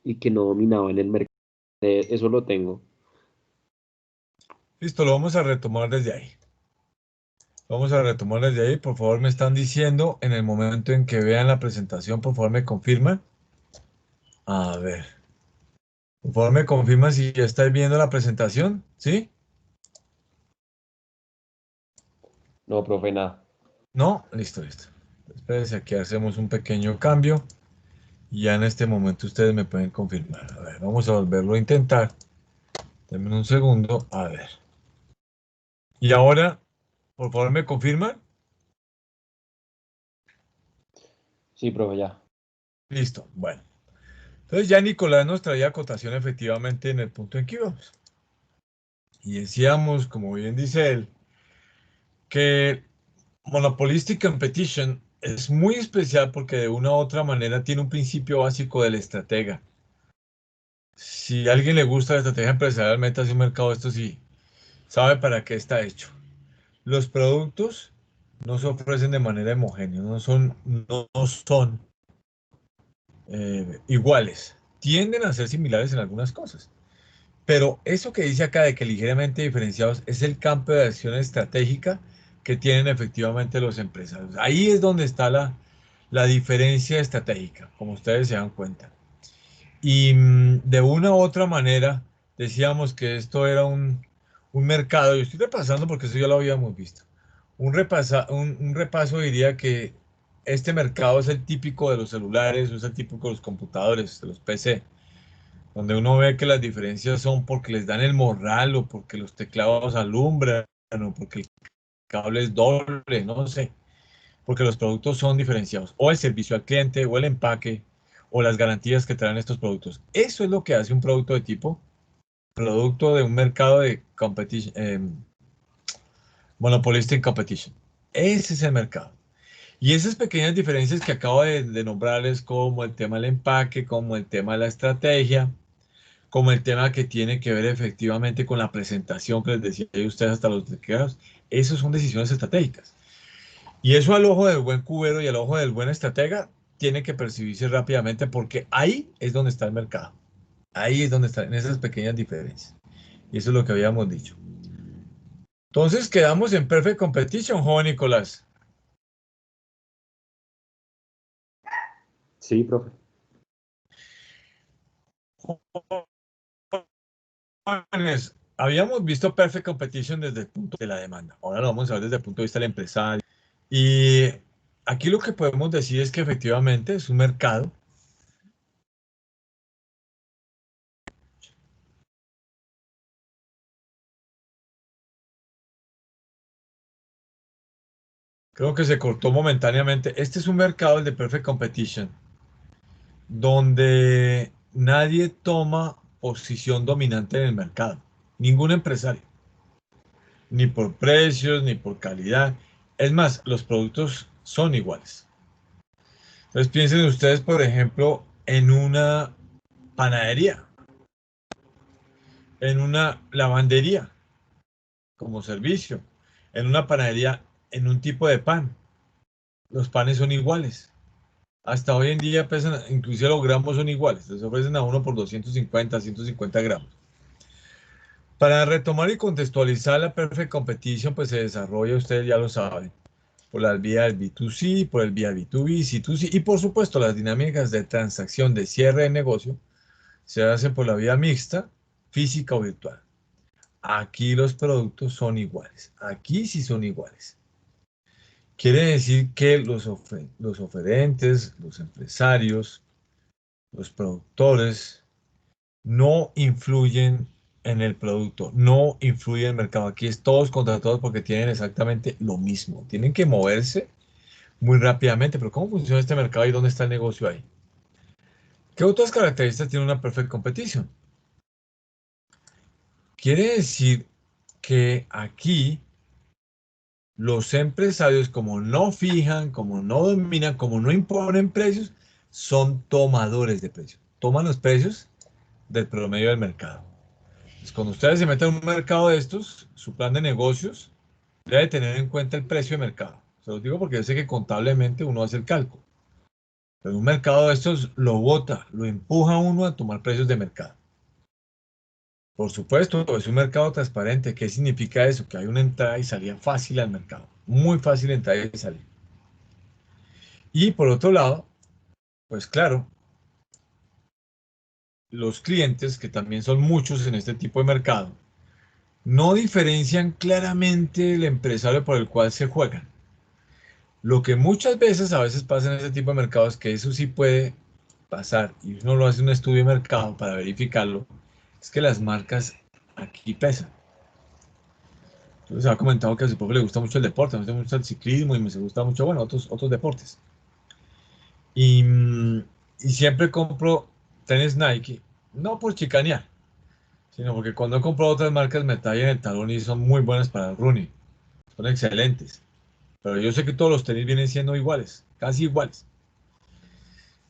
y que no dominaban el mercado. Eso lo tengo. Listo, lo vamos a retomar desde ahí. Vamos a retomar desde ahí. Por favor, me están diciendo en el momento en que vean la presentación, por favor, me confirman. A ver. Por favor, me confirman si ya estáis viendo la presentación. ¿Sí? No, profe, nada. ¿No? Listo, listo. Espérense, aquí hacemos un pequeño cambio. Y ya en este momento ustedes me pueden confirmar. A ver, vamos a volverlo a intentar. Denme un segundo. A ver. Y ahora, por favor, me confirman. Sí, profe, ya. Listo. Bueno. Entonces ya Nicolás nos traía acotación efectivamente en el punto en que íbamos. Y decíamos, como bien dice él, que Monopolistic Competition es muy especial porque de una u otra manera tiene un principio básico del estratega. Si a alguien le gusta la estrategia empresarial, métase un mercado, esto sí, sabe para qué está hecho. Los productos no se ofrecen de manera homogénea, no son iguales. Tienden a ser similares en algunas cosas. Pero eso que dice acá de que ligeramente diferenciados es el campo de acción estratégica que tienen efectivamente los empresarios. Ahí es donde está la diferencia estratégica, como ustedes se dan cuenta. Y de una u otra manera decíamos que esto era un mercado, yo estoy repasando porque eso ya lo habíamos visto. Un repaso diría que este mercado es el típico de los celulares, o es el típico de los computadores, de los PC, donde uno ve que las diferencias son porque les dan el morral o porque los teclados alumbran o porque el cable es doble, no sé, porque los productos son diferenciados, o el servicio al cliente, o el empaque, o las garantías que traen estos productos. Eso es lo que hace un producto de tipo producto de un mercado de competition, monopolistic competition. Ese es el mercado. Y esas pequeñas diferencias que acabo de nombrarles, como el tema del empaque, como el tema de la estrategia, como el tema que tiene que ver efectivamente con la presentación que les decía yo a ustedes hasta los teclados, eso son decisiones estratégicas. Y eso al ojo del buen cubero y al ojo del buen estratega tiene que percibirse rápidamente porque ahí es donde está el mercado. Ahí es donde están esas pequeñas diferencias. Y eso es lo que habíamos dicho. Entonces quedamos en perfect competition, joven Nicolás. Sí, profe. Jóvenes, habíamos visto perfect competition desde el punto de la demanda. Ahora lo vamos a ver desde el punto de vista del empresario. Y aquí lo que podemos decir es que efectivamente es un mercado. Creo que se cortó momentáneamente. Este es un mercado, el de perfect competition, donde nadie toma posición dominante en el mercado. Ningún empresario. Ni por precios, ni por calidad. Es más, los productos son iguales. Entonces piensen ustedes, por ejemplo, en una panadería, en una lavandería como servicio, en una panadería, en un tipo de pan. Los panes son iguales. Hasta hoy en día pesan, inclusive los gramos son iguales. Les ofrecen a uno por 250, 150 gramos. Para retomar y contextualizar la Perfect Competition, pues se desarrolla, ustedes ya lo saben, por las vías B2C, por el vía B2B, C2C y por supuesto las dinámicas de transacción de cierre de negocio se hacen por la vía mixta, física o virtual. Aquí los productos son iguales. Aquí sí son iguales. Quiere decir que los oferentes, los empresarios, los productores no influyen en el producto, no influyen en el mercado. Aquí es todos contra todos porque tienen exactamente lo mismo. Tienen que moverse muy rápidamente, pero ¿cómo funciona este mercado y dónde está el negocio ahí? ¿Qué otras características tiene una perfect competition? Quiere decir que aquí los empresarios, como no fijan, como no dominan, como no imponen precios, son tomadores de precios. Toman los precios del promedio del mercado. Entonces, cuando ustedes se meten en un mercado de estos, su plan de negocios debe tener en cuenta el precio de mercado. Se los digo porque yo sé que contablemente uno hace el cálculo. Pero un mercado de estos lo bota, lo empuja a uno a tomar precios de mercado. Por supuesto, es un mercado transparente. ¿Qué significa eso? Que hay una entrada y salida fácil al mercado. Muy fácil entrar y salir. Y por otro lado, pues claro, los clientes, que también son muchos en este tipo de mercado, no diferencian claramente el empresario por el cual se juegan. Lo que muchas veces, a veces pasa en este tipo de mercados, que eso sí puede pasar, y uno lo hace un estudio de mercado para verificarlo, es que las marcas aquí pesan. Entonces se ha comentado que a su propio le gusta mucho el deporte, me gusta mucho el ciclismo y me gusta mucho, bueno, otros deportes. Y, y siempre compro tenis Nike, no por chicanear, sino porque cuando he comprado otras marcas me tallan el talón y son muy buenas para el running, son excelentes. Pero yo sé que todos los tenis vienen siendo iguales, casi iguales.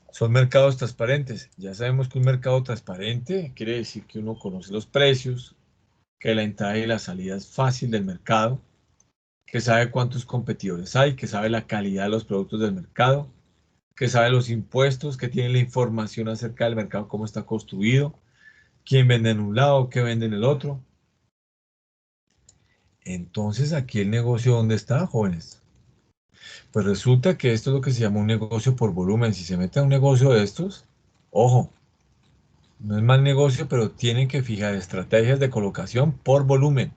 Son mercados transparentes. Ya sabemos que un mercado transparente quiere decir que uno conoce los precios, que la entrada y la salida es fácil del mercado, que sabe cuántos competidores hay, que sabe la calidad de los productos del mercado, que sabe los impuestos, que tiene la información acerca del mercado, cómo está construido, quién vende en un lado, qué vende en el otro. Entonces, aquí el negocio, ¿dónde está, jóvenes? Pues resulta que esto es lo que se llama un negocio por volumen. Si se mete a un negocio de estos, ojo, no es mal negocio, pero tienen que fijar estrategias de colocación por volumen.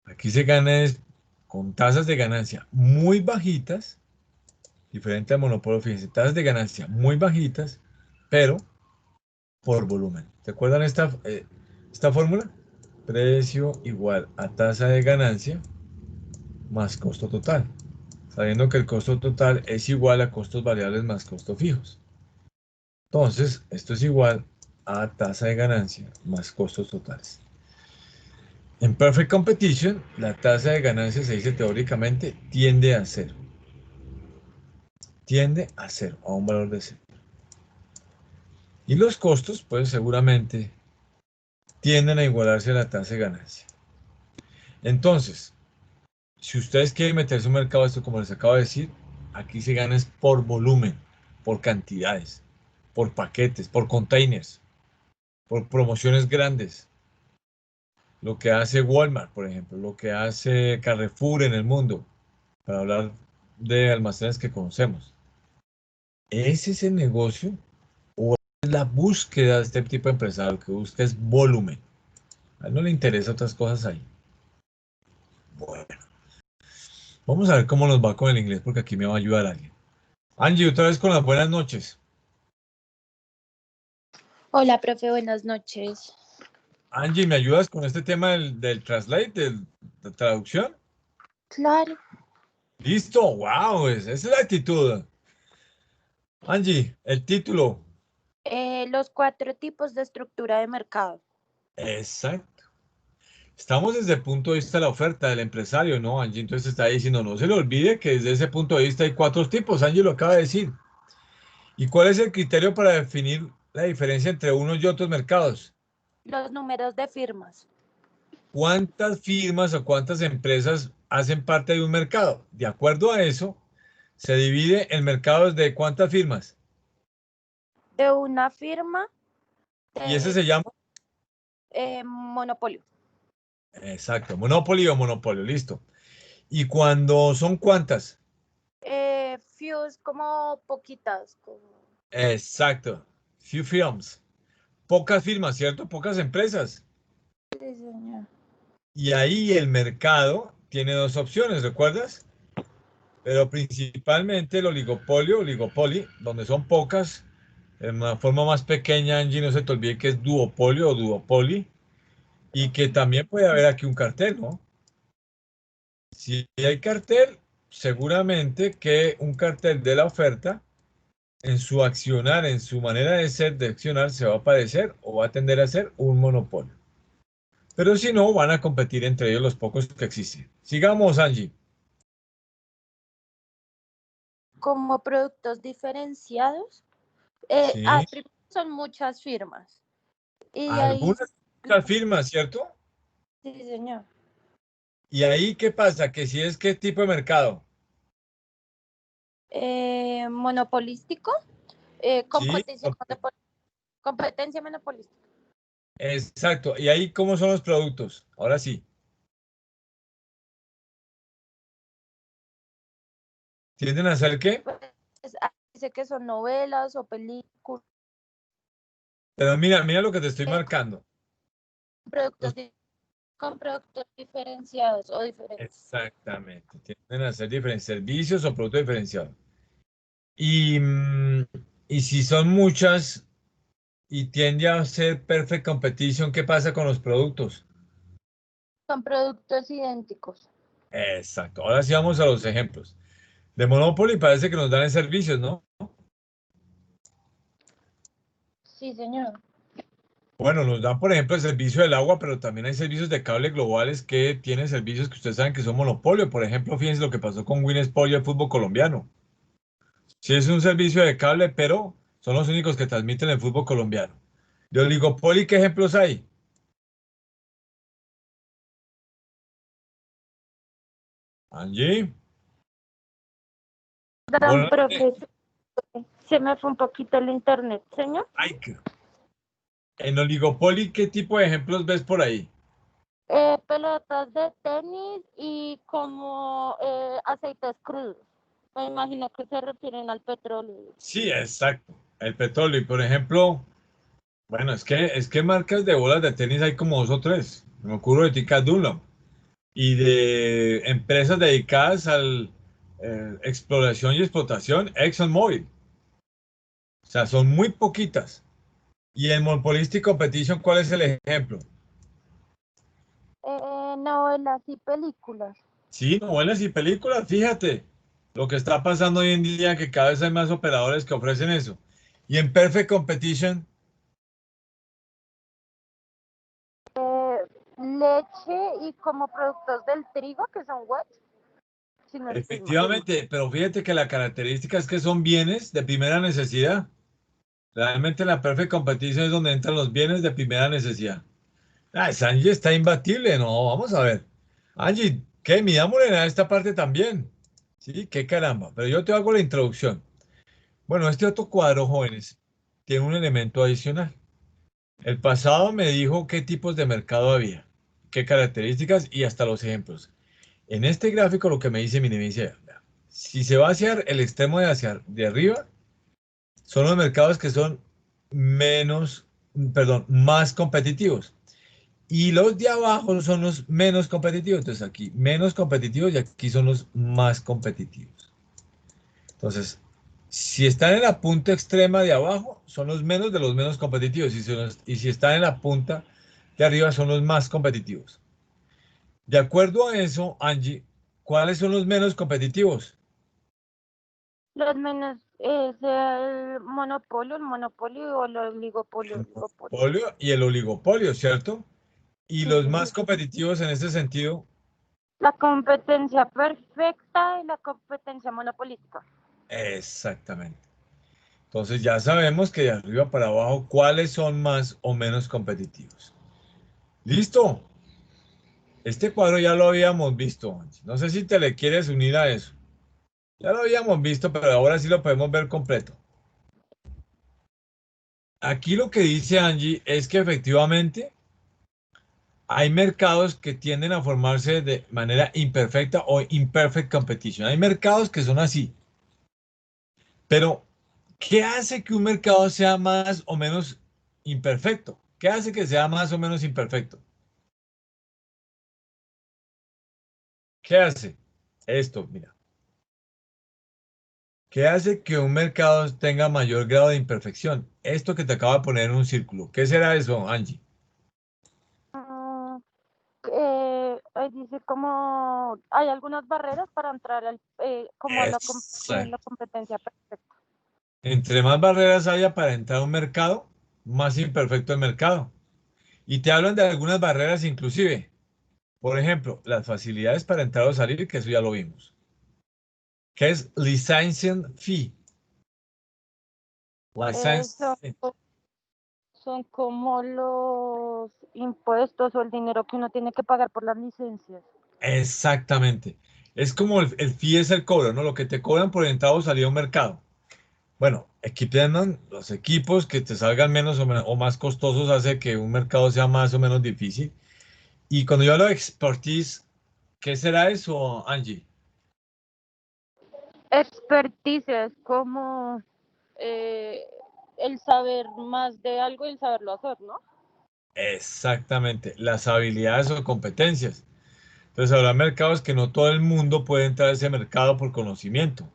Aquí se gana es con tasas de ganancia muy bajitas, diferente al monopolio, fíjense, tasas de ganancia muy bajitas, pero por volumen. ¿Se acuerdan esta fórmula? Precio igual a tasa de ganancia más costo total, sabiendo que el costo total es igual a costos variables más costos fijos. Entonces, esto es igual a tasa de ganancia más costos totales. En Perfect Competition, la tasa de ganancia se dice teóricamente tiende a cero. Tiende a cero, a un valor de cero. Y los costos, pues seguramente tienden a igualarse a la tasa de ganancia. Entonces, si ustedes quieren meterse en un mercado, esto como les acabo de decir, aquí se gana es por volumen, por cantidades, por paquetes, por containers, por promociones grandes. Lo que hace Walmart, por ejemplo, lo que hace Carrefour en el mundo, para hablar de almacenes que conocemos. ¿Ese es el negocio o es la búsqueda de este tipo de empresario? Lo que busca es volumen. A él no le interesa otras cosas ahí. Bueno, vamos a ver cómo nos va con el inglés porque aquí me va a ayudar alguien. Angie, otra vez con las buenas noches. Hola, profe, buenas noches. Angie, ¿me ayudas con este tema del translate, de traducción? Claro. Listo, wow, esa es la actitud. Angie, el título. Los 4 tipos de estructura de mercado. Exacto. Estamos desde el punto de vista de la oferta del empresario, ¿no? Angie entonces está diciendo, no se le olvide que desde ese punto de vista hay 4 tipos. Angie lo acaba de decir. ¿Y cuál es el criterio para definir la diferencia entre unos y otros mercados? Los números de firmas. ¿Cuántas firmas o cuántas empresas hacen parte de un mercado? De acuerdo a eso, se divide el mercado desde cuántas firmas. De una firma Y ese de se llama, monopolio. exacto, Monopoly o monopolio, listo. ¿Y cuando son cuántas? Fews como poquitas. Exacto, few firms. Pocas firmas, ¿cierto? Pocas empresas. Sí, señor. Y ahí el mercado tiene dos opciones, ¿recuerdas? Pero principalmente el oligopolio, oligopoly, donde son pocas, en una forma más pequeña, Angie, no se te olvide que es duopolio o duopoly, y que también puede haber aquí un cartel, ¿no? Si hay cartel, seguramente que un cartel de la oferta, en su accionar, en su manera de ser, de accionar, se va a parecer o va a tender a ser un monopolio. Pero si no, van a competir entre ellos los pocos que existen. Sigamos, Angie. Como productos diferenciados. Sí, Primero son muchas firmas. Y ahí, algunas otras firmas, ¿cierto? sí, señor. Y ahí, ¿qué pasa? Que si es qué tipo de mercado. Monopolístico. Sí, Competencia monopolística. exacto. ¿Y ahí cómo son los productos? Ahora sí. ¿Tienden a ser qué? Pues, dice que son novelas o películas, Pero mira, mira lo que te estoy marcando. productos Los- di- con productos diferenciados o diferentes. Exactamente. Tienden a ser diferentes servicios o productos diferenciados. Y, y si son muchas y tiende a ser perfect competition, ¿qué pasa con los productos? Son productos idénticos. Exacto. Ahora sí vamos a los ejemplos. De Monopoly parece que nos dan en servicios, ¿no? Sí, señor. Bueno, nos dan, por ejemplo, el servicio del agua, pero también hay servicios de cable globales que tienen servicios que ustedes saben que son monopolio. Por ejemplo, fíjense lo que pasó con Winsport y el fútbol colombiano. Sí es un servicio de cable, pero son los únicos que transmiten el fútbol colombiano. De oligopolio, ¿qué ejemplos hay? Angie, Perdón, bueno, profe, se me fue un poquito el internet, señor. en oligopolio, ¿qué tipo de ejemplos ves por ahí? Pelotas de tenis y como aceites crudos. Me imagino que se refieren al petróleo. Sí, exacto. El petróleo, y por ejemplo, bueno, es que marcas de bolas de tenis hay como dos o tres. Me ocurre de Tica Dunlop. Y de empresas dedicadas al exploración y explotación, ExxonMobil. O sea, son muy poquitas. Y en Monopolistic Competition, ¿cuál es el ejemplo? Novelas y películas. Sí, novelas y películas, fíjate lo que está pasando hoy en día, que cada vez hay más operadores que ofrecen eso. Y en Perfect Competition, Leche y como productos del trigo que son whey, si no estoy mal. efectivamente, pero fíjate que la característica es que son bienes de primera necesidad. Realmente la Perfect Competition es donde entran los bienes de primera necesidad. Ah, esa Angie está imbatible, no, vamos a ver. Angie, ¿qué? Midámosle a esta parte también. Sí, qué caramba. Pero yo te hago la introducción. Bueno, este otro cuadro, jóvenes, tiene un elemento adicional. El pasado me dijo qué tipos de mercado había, qué características y hasta los ejemplos. En este gráfico lo que me dice, mire, me dice, vea, si se va hacia el extremo de arriba, son los mercados que son menos, perdón, más competitivos. Y los de abajo son los menos competitivos. Entonces aquí menos competitivos y aquí son los más competitivos. Entonces, si están en la punta extrema de abajo, son los menos de los menos competitivos. Y si están en la punta de arriba, son los más competitivos. De acuerdo a eso, Angie, ¿cuáles son los menos competitivos? Los menos es el monopolio o el oligopolio, El oligopolio. monopolio y el oligopolio, ¿cierto? Y Sí, los señor. más competitivos en este sentido, La competencia perfecta y la competencia monopolística. exactamente. Entonces ya sabemos que de arriba para abajo, ¿cuáles son más o menos competitivos? ¿Listo? Este cuadro ya lo habíamos visto, Angie. No sé si te le quieres unir a eso. Ya lo habíamos visto, pero ahora sí lo podemos ver completo. Aquí lo que dice Angie es que efectivamente hay mercados que tienden a formarse de manera imperfecta o imperfect competition. Hay mercados que son así. Pero, ¿qué hace que un mercado sea más o menos imperfecto? ¿Qué hace que sea más o menos imperfecto? ¿Qué hace? Esto, mira. ¿Qué hace que un mercado tenga mayor grado de imperfección? Esto que te acabo de poner en un círculo. ¿Qué será eso, Angie? Mm, ahí dice como hay algunas barreras para entrar como a la Exacto. competencia perfecta. Entre más barreras haya para entrar a un mercado, más imperfecto el mercado. Y te hablan de algunas barreras inclusive. Por ejemplo, las facilidades para entrar o salir, que eso ya lo vimos. ¿Qué es licensing fee? Son, License. son como los impuestos o el dinero que uno tiene que pagar por las licencias. Exactamente. Es como el fee es el cobro, ¿no? Lo que te cobran por entrada o salida a un mercado. Bueno, equipendan los equipos que te salgan menos o más costosos hace que un mercado sea más o menos difícil. Y cuando yo hablo de expertise, ¿qué será eso, Angie? Expertise es como eh, el saber más de algo y el saberlo hacer, ¿no? Exactamente, las habilidades o competencias. Entonces habrá mercados que no todo el mundo puede entrar a ese mercado por conocimiento.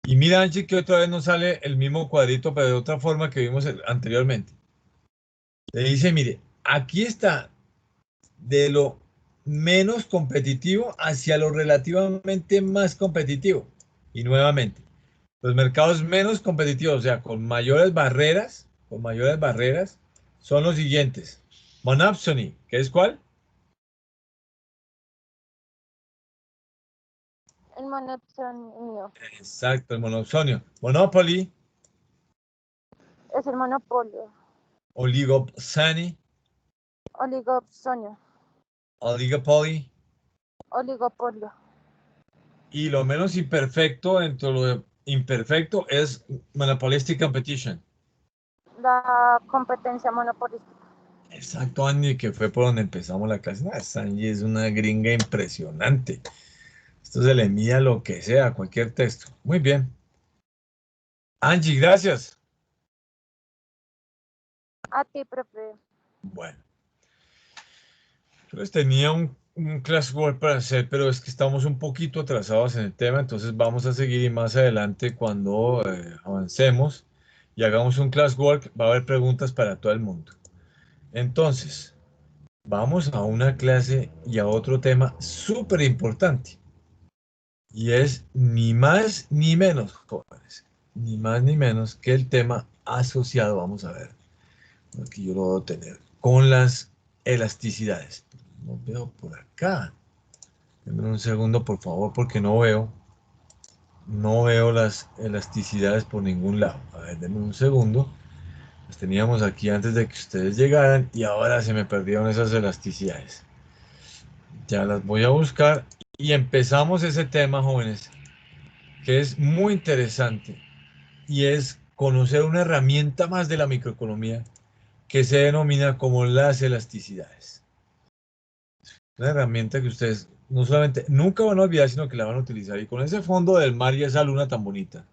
Y mira, Angie, que otra vez nos sale el mismo cuadrito, pero de otra forma que vimos anteriormente. Le dice, mire, aquí está de lo menos competitivo hacia lo relativamente más competitivo. Y nuevamente, los mercados menos competitivos, o sea, con mayores barreras, son los siguientes. Monopsony, ¿qué es cuál? El monopolio Exacto, el monopsonio. Monopoly, es el monopolio, oligopsony, oligopolio, oligopoly, oligopolio, y lo menos imperfecto dentro de lo imperfecto es monopolistic competition. la competencia monopolística. Exacto, Andy, que fue por donde empezamos la clase. Ah, esa Angie es una gringa impresionante. Esto se le mide a lo que sea, cualquier texto. Muy bien. Angie, gracias. A ti, profe. Bueno, entonces tenía un classwork para hacer, pero es que estamos un poquito atrasados en el tema, entonces vamos a seguir y más adelante cuando avancemos y hagamos un classwork, va a haber preguntas para todo el mundo. Entonces, vamos a una clase y a otro tema súper importante. Y es ni más ni menos, jóvenes, ni más ni menos que el tema asociado, vamos a ver, aquí yo lo voy a tener, con las elasticidades. No veo por acá. Denme un segundo, por favor, porque no veo las elasticidades por ningún lado. A ver, denme un segundo. Las teníamos aquí antes de que ustedes llegaran y ahora se me perdieron esas elasticidades. Ya las voy a buscar y empezamos ese tema, jóvenes, que es muy interesante y es conocer una herramienta más de la microeconomía que se denomina como las elasticidades. Una herramienta que ustedes no solamente nunca van a olvidar, sino que la van a utilizar. Y con ese fondo del mar y esa luna tan bonita,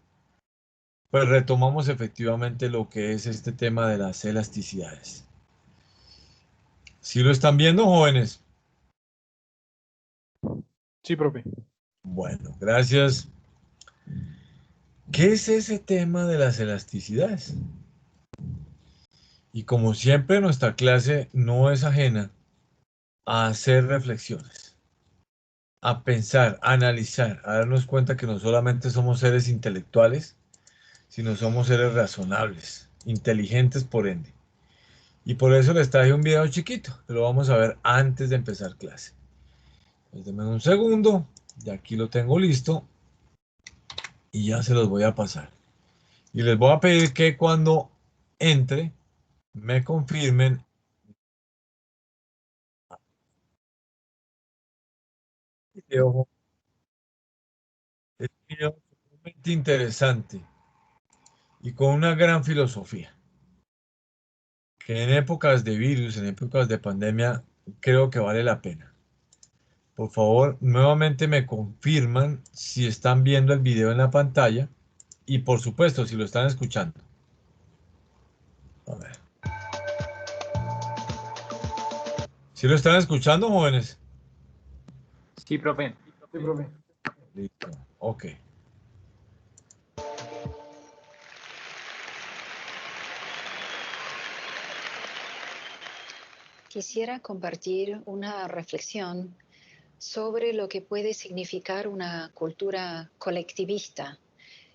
pues retomamos efectivamente lo que es este tema de las elasticidades. ¿Sí lo están viendo, jóvenes? Sí, profe. Bueno, gracias. ¿Qué es ese tema de las elasticidades? Y como siempre, nuestra clase no es ajena a hacer reflexiones, a pensar, a analizar, a darnos cuenta que no solamente somos seres intelectuales, sino somos seres razonables, inteligentes por ende. Y por eso les traje un video chiquito, que lo vamos a ver antes de empezar clase. Pues denme un segundo, ya aquí lo tengo listo y ya se los voy a pasar. Y les voy a pedir que cuando entre me confirmen. Video, es un video sumamente interesante y con una gran filosofía, que en épocas de virus, en épocas de pandemia, creo que vale la pena. Por favor, nuevamente me confirman si están viendo el video en la pantalla y por supuesto si lo están escuchando. A ver. ¿Si lo están escuchando, jóvenes? Sí, profe. Sí, profe. Listo. Ok. Quisiera compartir una reflexión sobre lo que puede significar una cultura colectivista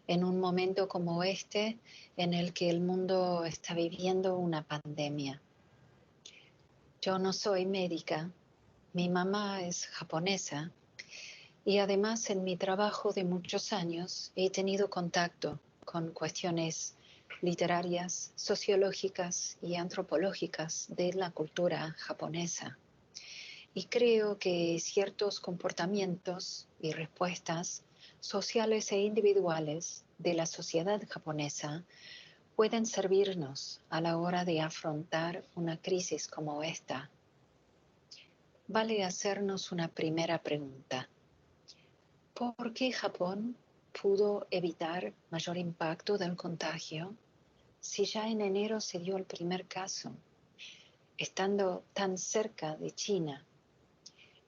en un momento como este en el que el mundo está viviendo una pandemia. Yo no soy médica, mi mamá es japonesa y además en mi trabajo de muchos años he tenido contacto con cuestiones literarias, sociológicas y antropológicas de la cultura japonesa. Y creo que ciertos comportamientos y respuestas sociales e individuales de la sociedad japonesa pueden servirnos a la hora de afrontar una crisis como esta. Vale hacernos una primera pregunta. ¿Por qué Japón pudo evitar mayor impacto del contagio si ya en enero se dio el primer caso, estando tan cerca de China,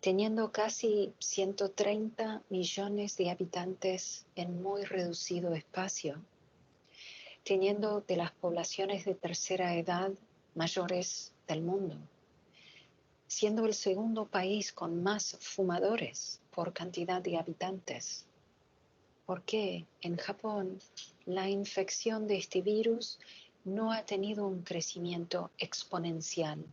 teniendo casi 130 millones de habitantes en muy reducido espacio, teniendo de las poblaciones de tercera edad mayores del mundo, siendo el segundo país con más fumadores por cantidad de habitantes? ¿Por qué en Japón la infección de este virus no ha tenido un crecimiento exponencial,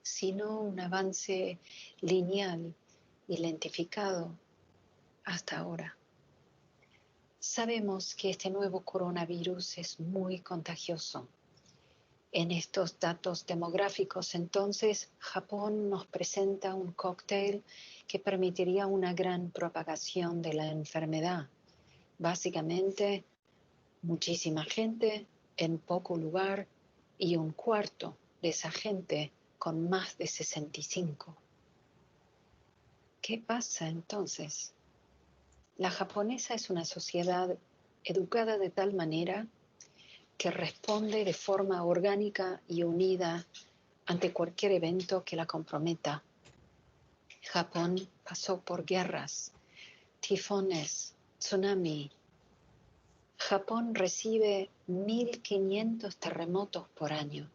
sino un avance lineal y lentificado hasta ahora? Sabemos que este nuevo coronavirus es muy contagioso. En estos datos demográficos, entonces, Japón nos presenta un cóctel que permitiría una gran propagación de la enfermedad. Básicamente, muchísima gente en poco lugar y un cuarto de esa gente con más de 65. ¿Qué pasa entonces? La japonesa es una sociedad educada de tal manera que responde de forma orgánica y unida ante cualquier evento que la comprometa. Japón pasó por guerras, tifones, tsunami. Japón recibe 1.500 terremotos por año,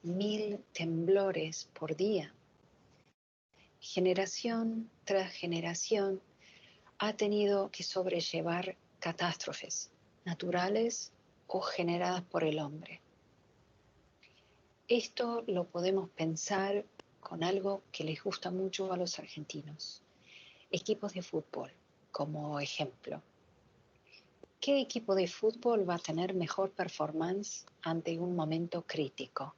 1.000 temblores por día. Generación tras generación ha tenido que sobrellevar catástrofes naturales o generadas por el hombre. Esto lo podemos pensar con algo que les gusta mucho a los argentinos: equipos de fútbol, como ejemplo. ¿Qué equipo de fútbol va a tener mejor performance ante un momento crítico?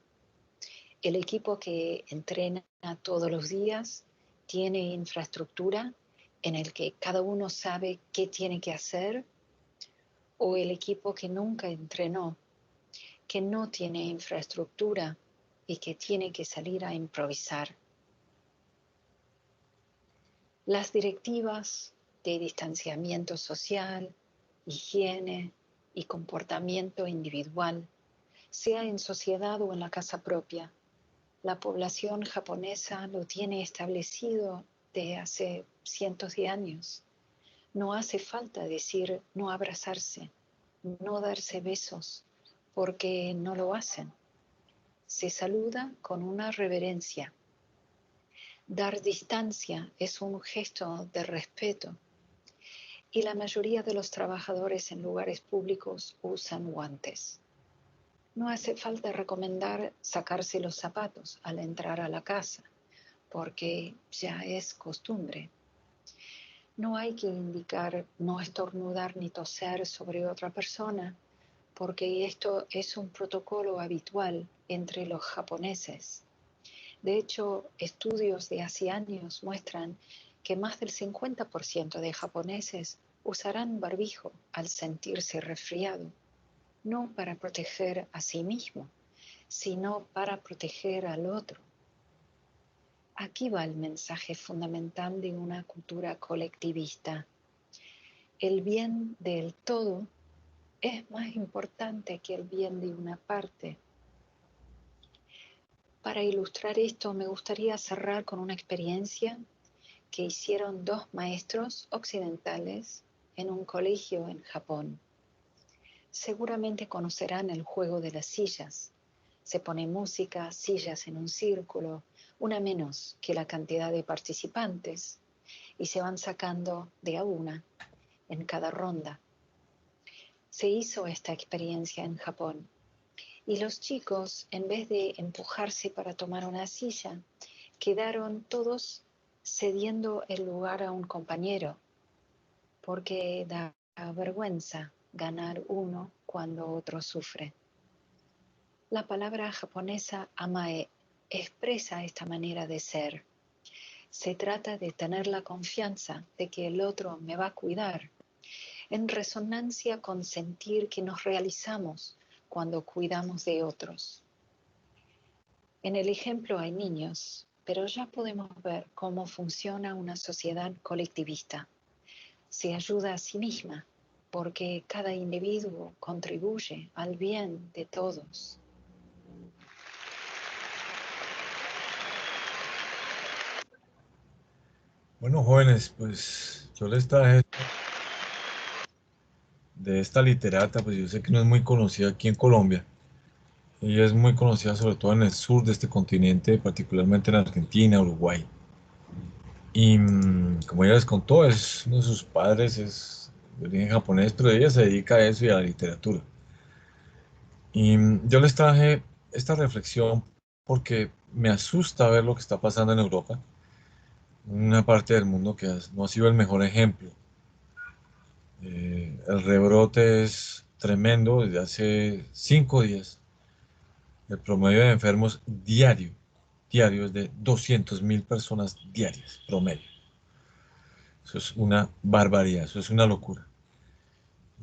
¿El equipo que entrena todos los días, tiene infraestructura en el que cada uno sabe qué tiene que hacer? ¿O el equipo que nunca entrenó, que no tiene infraestructura y que tiene que salir a improvisar? Las directivas de distanciamiento social, higiene y comportamiento individual, sea en sociedad o en la casa propia, la población japonesa lo tiene establecido de hace cientos de años. No hace falta decir no abrazarse, no darse besos, porque no lo hacen. Se saluda con una reverencia. Dar distancia es un gesto de respeto. Y la mayoría de los trabajadores en lugares públicos usan guantes. No hace falta recomendar sacarse los zapatos al entrar a la casa, porque ya es costumbre. No hay que indicar no estornudar ni toser sobre otra persona, porque esto es un protocolo habitual entre los japoneses. De hecho, estudios de hace años muestran que más del 50% de japoneses usarán barbijo al sentirse resfriado, no para proteger a sí mismo, sino para proteger al otro. Aquí va el mensaje fundamental de una cultura colectivista. El bien del todo es más importante que el bien de una parte. Para ilustrar esto, me gustaría cerrar con una experiencia que hicieron dos maestros occidentales en un colegio en Japón. Seguramente conocerán el juego de las sillas. Se pone música, sillas en un círculo, una menos que la cantidad de participantes, y se van sacando de a una en cada ronda. Se hizo esta experiencia en Japón, y los chicos, en vez de empujarse para tomar una silla, quedaron todos cediendo el lugar a un compañero, porque da vergüenza ganar uno cuando otro sufre. La palabra japonesa amae expresa esta manera de ser. Se trata de tener la confianza de que el otro me va a cuidar, en resonancia con sentir que nos realizamos cuando cuidamos de otros. En el ejemplo hay niños, pero ya podemos ver cómo funciona una sociedad colectivista. Se ayuda a sí misma, porque cada individuo contribuye al bien de todos. Bueno, jóvenes, pues yo les traje de esta literata, pues yo sé que no es muy conocida aquí en Colombia. Ella es muy conocida sobre todo en el sur de este continente, particularmente en Argentina, Uruguay. Y como ella les contó, es uno de sus padres, es de origen japonés, pero ella se dedica a eso y a la literatura. Y yo les traje esta reflexión porque me asusta ver lo que está pasando en Europa, una parte del mundo que no ha sido el mejor ejemplo. El rebrote es tremendo desde hace 5 días. El promedio de enfermos diario es de 200.000 personas diarias, promedio. Eso es una barbaridad, eso es una locura.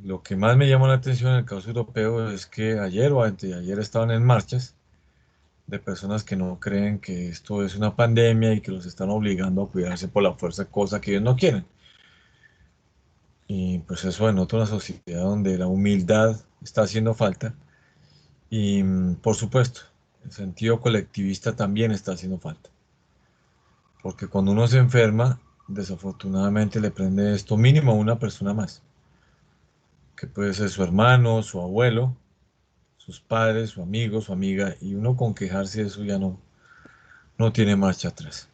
Lo que más me llama la atención en el caso europeo es que ayer o anteayer estaban en marchas de personas que no creen que esto es una pandemia y que los están obligando a cuidarse por la fuerza, cosa que ellos no quieren. Y pues eso denota una sociedad donde la humildad está haciendo falta y por supuesto el sentido colectivista también está haciendo falta. Porque cuando uno se enferma, desafortunadamente le prende esto mínimo a una persona más, que puede ser su hermano, su abuelo, sus padres, su amigo, su amiga, y uno con quejarse de eso ya no tiene marcha atrás.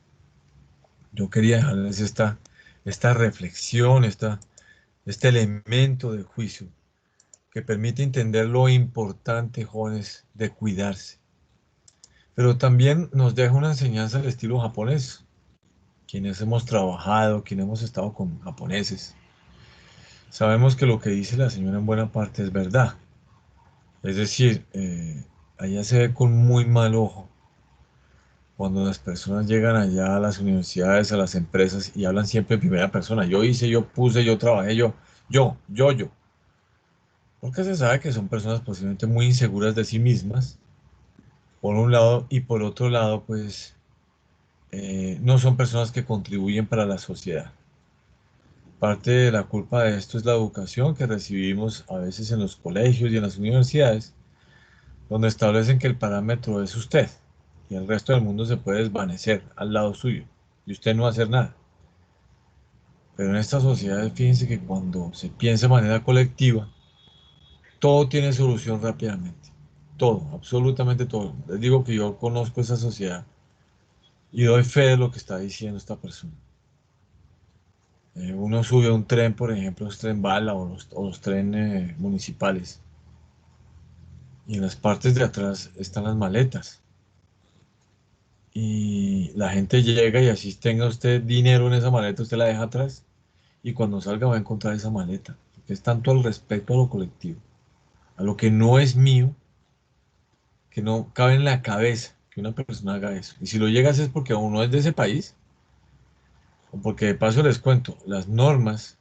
Yo quería dejarles esta reflexión, este elemento de juicio que permite entender lo importante, jóvenes, de cuidarse. Pero también nos deja una enseñanza al estilo japonés. Quienes hemos trabajado, quienes hemos estado con japoneses, sabemos que lo que dice la señora en buena parte es verdad. Es decir, allá se ve con muy mal ojo cuando las personas llegan allá a las universidades, a las empresas y hablan siempre en primera persona. Yo hice, yo puse, yo trabajé, yo. Porque se sabe que son personas posiblemente muy inseguras de sí mismas, por un lado, y por otro lado, pues no son personas que contribuyen para la sociedad. Parte de la culpa de esto es la educación que recibimos a veces en los colegios y en las universidades, donde establecen que el parámetro es usted y el resto del mundo se puede desvanecer al lado suyo y usted no va a hacer nada. Pero en esta sociedad, fíjense que cuando se piensa de manera colectiva, todo tiene solución rápidamente. Todo, absolutamente todo. Les digo que yo conozco esa sociedad y doy fe de lo que está diciendo esta persona. Uno sube a un tren, por ejemplo, los tren bala o los trenes municipales. Y en las partes de atrás están las maletas. Y la gente llega y así tenga usted dinero en esa maleta, usted la deja atrás. Y cuando salga va a encontrar esa maleta. Porque es tanto el respeto a lo colectivo, a lo que no es mío, que no cabe en la cabeza que una persona haga eso. Y si lo llega a hacer es porque uno es de ese país, o porque de paso les cuento, las normas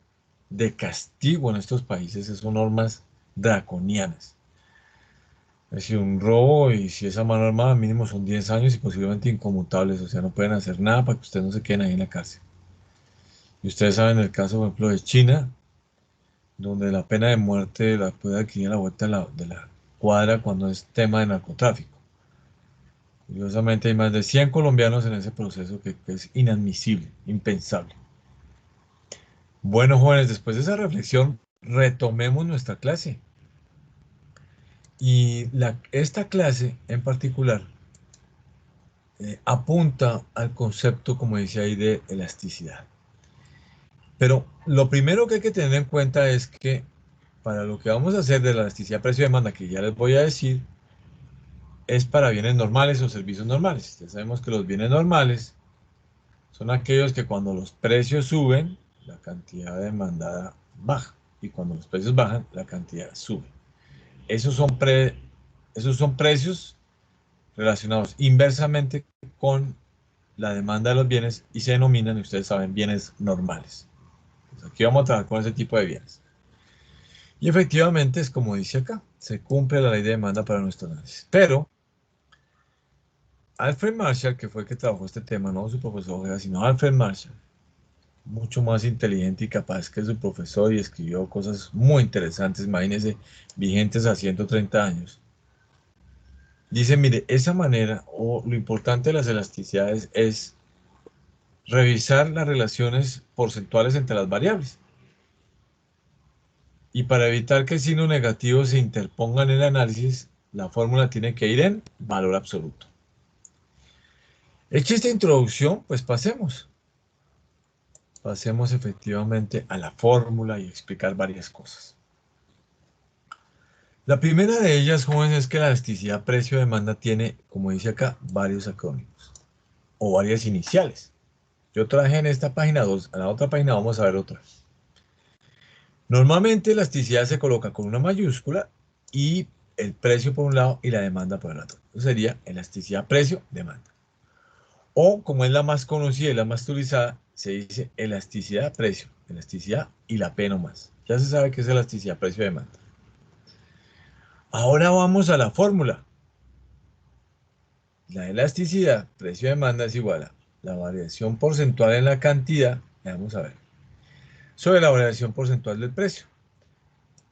de castigo en estos países son normas draconianas. Es decir, un robo y si es a mano armada mínimo son 10 años y posiblemente inconmutables, o sea, no pueden hacer nada para que ustedes no se queden ahí en la cárcel. Y ustedes saben el caso, por ejemplo, de China, donde la pena de muerte la puede adquirir a la vuelta de la cuadra cuando es tema de narcotráfico. Curiosamente hay más de 100 colombianos en ese proceso que es inadmisible, impensable. Bueno, jóvenes, después de esa reflexión, retomemos nuestra clase. Y esta clase en particular apunta al concepto, como decía ahí, de elasticidad. Pero lo primero que hay que tener en cuenta es que para lo que vamos a hacer de la elasticidad precio-demanda, que ya les voy a decir, es para bienes normales o servicios normales. Ya sabemos que los bienes normales son aquellos que cuando los precios suben, la cantidad demandada baja. Y cuando los precios bajan, la cantidad sube. Esos son precios relacionados inversamente con la demanda de los bienes y se denominan, y ustedes saben, bienes normales. Entonces, aquí vamos a trabajar con ese tipo de bienes. Y efectivamente es como dice acá, se cumple la ley de demanda para nuestro análisis. Pero Alfred Marshall, que fue el que trabajó este tema, no su profesor Ojeda, sino Alfred Marshall, mucho más inteligente y capaz que su profesor y escribió cosas muy interesantes, imagínense, vigentes a 130 años. Dice, mire, esa manera, o lo importante de las elasticidades es revisar las relaciones porcentuales entre las variables. Y para evitar que el signo negativo se interponga en el análisis, la fórmula tiene que ir en valor absoluto. Hecha esta introducción, pues pasemos. Pasemos efectivamente a la fórmula y explicar varias cosas. La primera de ellas, jóvenes, es que la elasticidad precio-demanda tiene, como dice acá, varios acrónimos o varias iniciales. Yo traje en esta página 2, a la otra página vamos a ver otra. Normalmente la elasticidad se coloca con una mayúscula y el precio por un lado y la demanda por el otro. Eso sería elasticidad precio-demanda. O, como es la más conocida y la más utilizada, se dice elasticidad precio, elasticidad y la P nomás. Ya se sabe que es elasticidad precio-demanda. Ahora vamos a la fórmula. La elasticidad precio-demanda es igual a la variación porcentual en la cantidad, vamos a ver, sobre la variación porcentual del precio.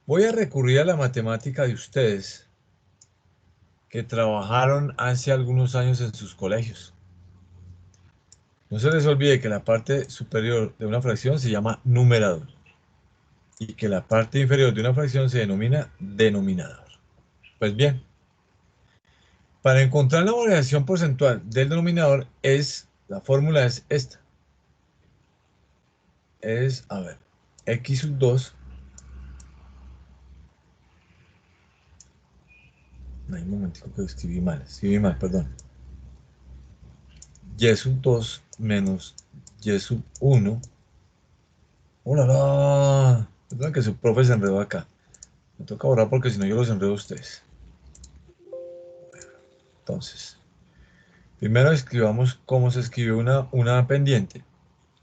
Voy a recurrir a la matemática de ustedes que trabajaron hace algunos años en sus colegios. No se les olvide que la parte superior de una fracción se llama numerador y que la parte inferior de una fracción se denomina denominador. Pues bien, para encontrar la variación porcentual del denominador la fórmula es esta. Es, a ver, x sub 2. No, hay un momentico que escribí mal, perdón. Y sub 2 menos y sub 1. ¡Hola, la! Perdón que su profe se enredó acá. Me toca borrar porque si no yo los enredo a ustedes. Entonces, primero escribamos cómo se escribe una pendiente.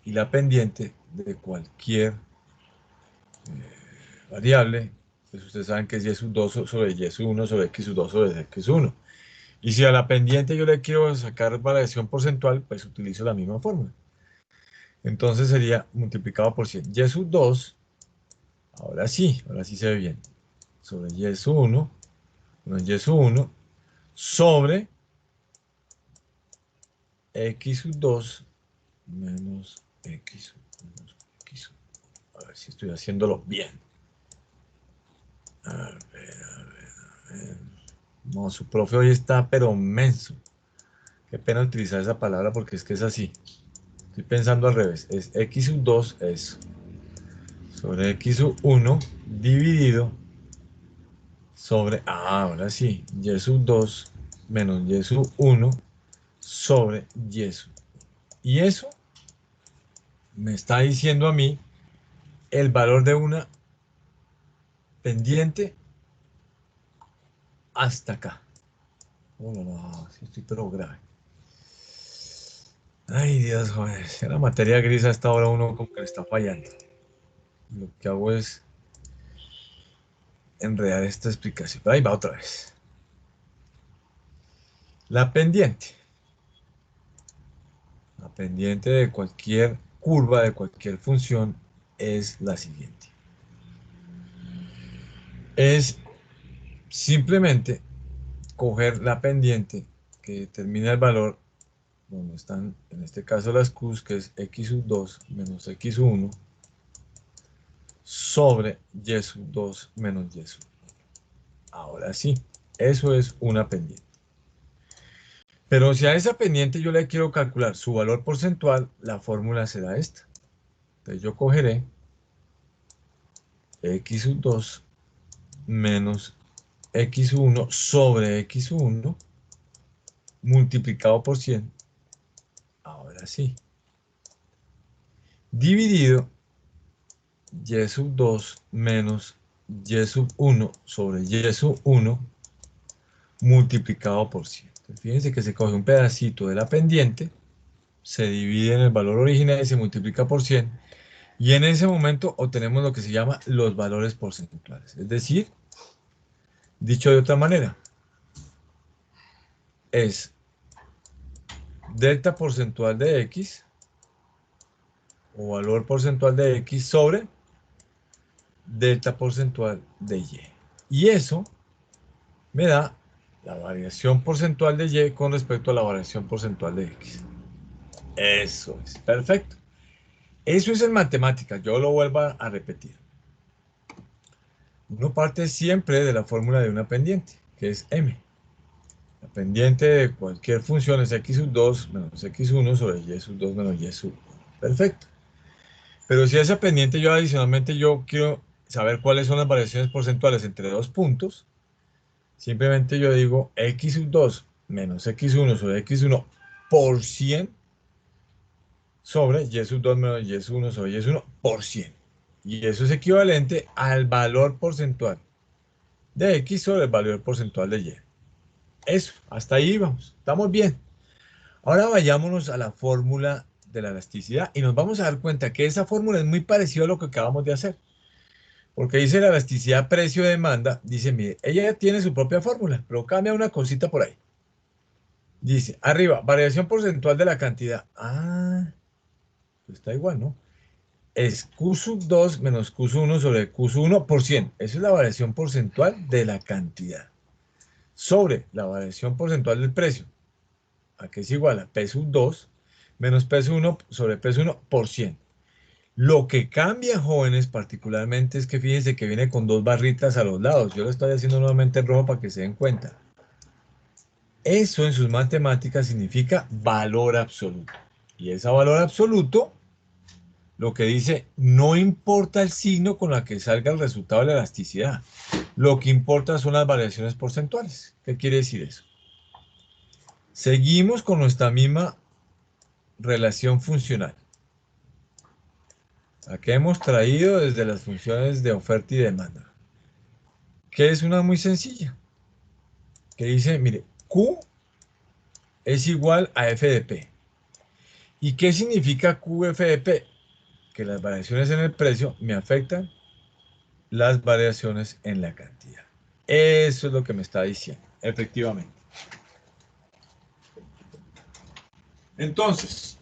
Y la pendiente de cualquier variable, pues ustedes saben que es y sub 2 sobre y sub 1 sobre x sub 2 sobre x sub 1. Y si a la pendiente yo le quiero sacar variación porcentual, pues utilizo la misma fórmula. Entonces sería multiplicado por 100. Y sub 2, ahora sí se ve bien. Sobre y sub 1, y sub 1, sobre x sub 2 menos x sub 1. A ver si estoy haciéndolo bien. A ver. No, su profe hoy está pero menso. Qué pena utilizar esa palabra porque es que es así. Estoy pensando al revés. Es x sub 2 es sobre x sub 1 dividido sobre, ahora sí, y sub 2 menos y sub 1 sobre y sub 1. Y eso me está diciendo a mí el valor de una pendiente hasta acá. Oh, no, sí estoy pero grave. Ay, Dios, joder, la materia gris a esta hora uno como que le está fallando. Lo que hago es enredar esta explicación. Pero ahí va otra vez. La pendiente de cualquier curva, de cualquier función, es la siguiente. Es simplemente coger la pendiente que determina el valor, donde están, en este caso las Qs, que es x sub 2 menos x sub 1, sobre y sub 2 menos y sub 1. Ahora sí, eso es una pendiente. Pero si a esa pendiente yo le quiero calcular su valor porcentual, la fórmula será esta. Entonces yo cogeré x sub 2 menos x sub 1 sobre x sub 1 multiplicado por 100. Ahora sí. Dividido y sub 2 menos y sub 1 sobre y sub 1 multiplicado por 100. Entonces, fíjense que se coge un pedacito de la pendiente se divide en el valor original y se multiplica por 100. Y en ese momento obtenemos lo que se llama los valores porcentuales. Es decir, dicho de otra manera, es delta porcentual de X o valor porcentual de X sobre delta porcentual de Y. Y eso me da la variación porcentual de Y con respecto a la variación porcentual de X. Eso es, perfecto. Eso es en matemáticas, yo lo vuelvo a repetir. Uno parte siempre de la fórmula de una pendiente, que es M. La pendiente de cualquier función es X sub 2 menos X1 sobre Y sub 2 menos Y sub 1. Perfecto. Pero si a esa pendiente yo adicionalmente quiero saber cuáles son las variaciones porcentuales entre dos puntos, simplemente yo digo X sub 2 menos X1 sobre X1 por 100 sobre Y sub 2 menos Y sub 1 sobre Y sub 1 por 100. Y eso es equivalente al valor porcentual de X sobre el valor porcentual de Y. Eso, hasta ahí vamos. Estamos bien. Ahora vayámonos a la fórmula de la elasticidad y nos vamos a dar cuenta que esa fórmula es muy parecida a lo que acabamos de hacer. Porque dice la elasticidad precio-demanda, dice, mire, ella tiene su propia fórmula, pero cambia una cosita por ahí. Dice, arriba, variación porcentual de la cantidad. Ah, pues está igual, ¿no? Es Q sub 2 menos Q sub 1 sobre Q sub 1 por 100. Eso es la variación porcentual de la cantidad. Sobre la variación porcentual del precio, a que es igual a P sub 2 menos P sub 1 sobre P sub 1 por 100. Lo que cambia, jóvenes, particularmente es que fíjense que viene con dos barritas a los lados. Yo lo estoy haciendo nuevamente en rojo para que se den cuenta. Eso en sus matemáticas significa valor absoluto. Y ese valor absoluto, lo que dice, no importa el signo con el que salga el resultado de la elasticidad. Lo que importa son las variaciones porcentuales. ¿Qué quiere decir eso? Seguimos con nuestra misma relación funcional. La que hemos traído desde las funciones de oferta y demanda. Que es una muy sencilla. Que dice, mire, Q es igual a F de P. ¿Y qué significa QF de P? Que las variaciones en el precio me afectan las variaciones en la cantidad. Eso es lo que me está diciendo, efectivamente. Entonces,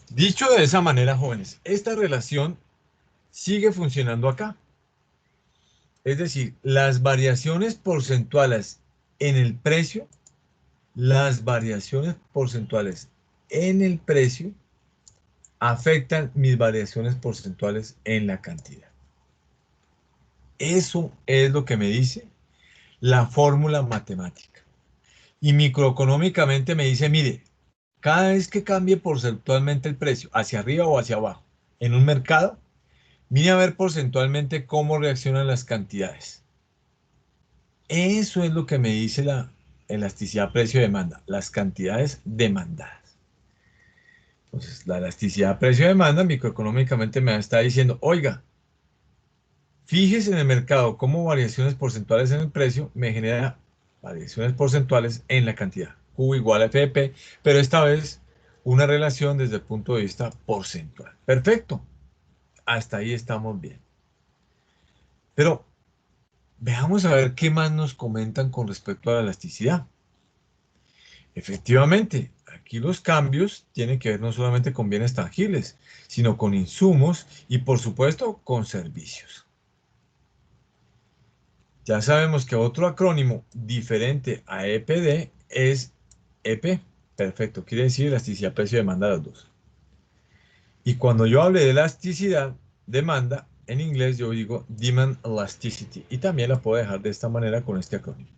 dicho de esa manera, jóvenes, esta relación sigue funcionando acá. Es decir, las variaciones porcentuales en el precio, afectan mis variaciones porcentuales en la cantidad. Eso es lo que me dice la fórmula matemática. Y microeconómicamente me dice, mire, cada vez que cambie porcentualmente el precio, hacia arriba o hacia abajo, en un mercado, mire a ver porcentualmente cómo reaccionan las cantidades. Eso es lo que me dice la elasticidad precio-demanda, las cantidades demandadas. Entonces, la elasticidad precio-demanda microeconómicamente me está diciendo, oiga, fíjese en el mercado cómo variaciones porcentuales en el precio me genera variaciones porcentuales en la cantidad. Q igual a F de P, pero esta vez una relación desde el punto de vista porcentual. Perfecto. Hasta ahí estamos bien. Pero veamos a ver qué más nos comentan con respecto a la elasticidad. Efectivamente, aquí los cambios tienen que ver no solamente con bienes tangibles, sino con insumos y por supuesto con servicios. Ya sabemos que otro acrónimo diferente a EPD es EP. Perfecto, quiere decir elasticidad precio-demanda de las dos. Y cuando yo hable de elasticidad, demanda, en inglés yo digo demand elasticity. Y también la puedo dejar de esta manera con este acrónimo.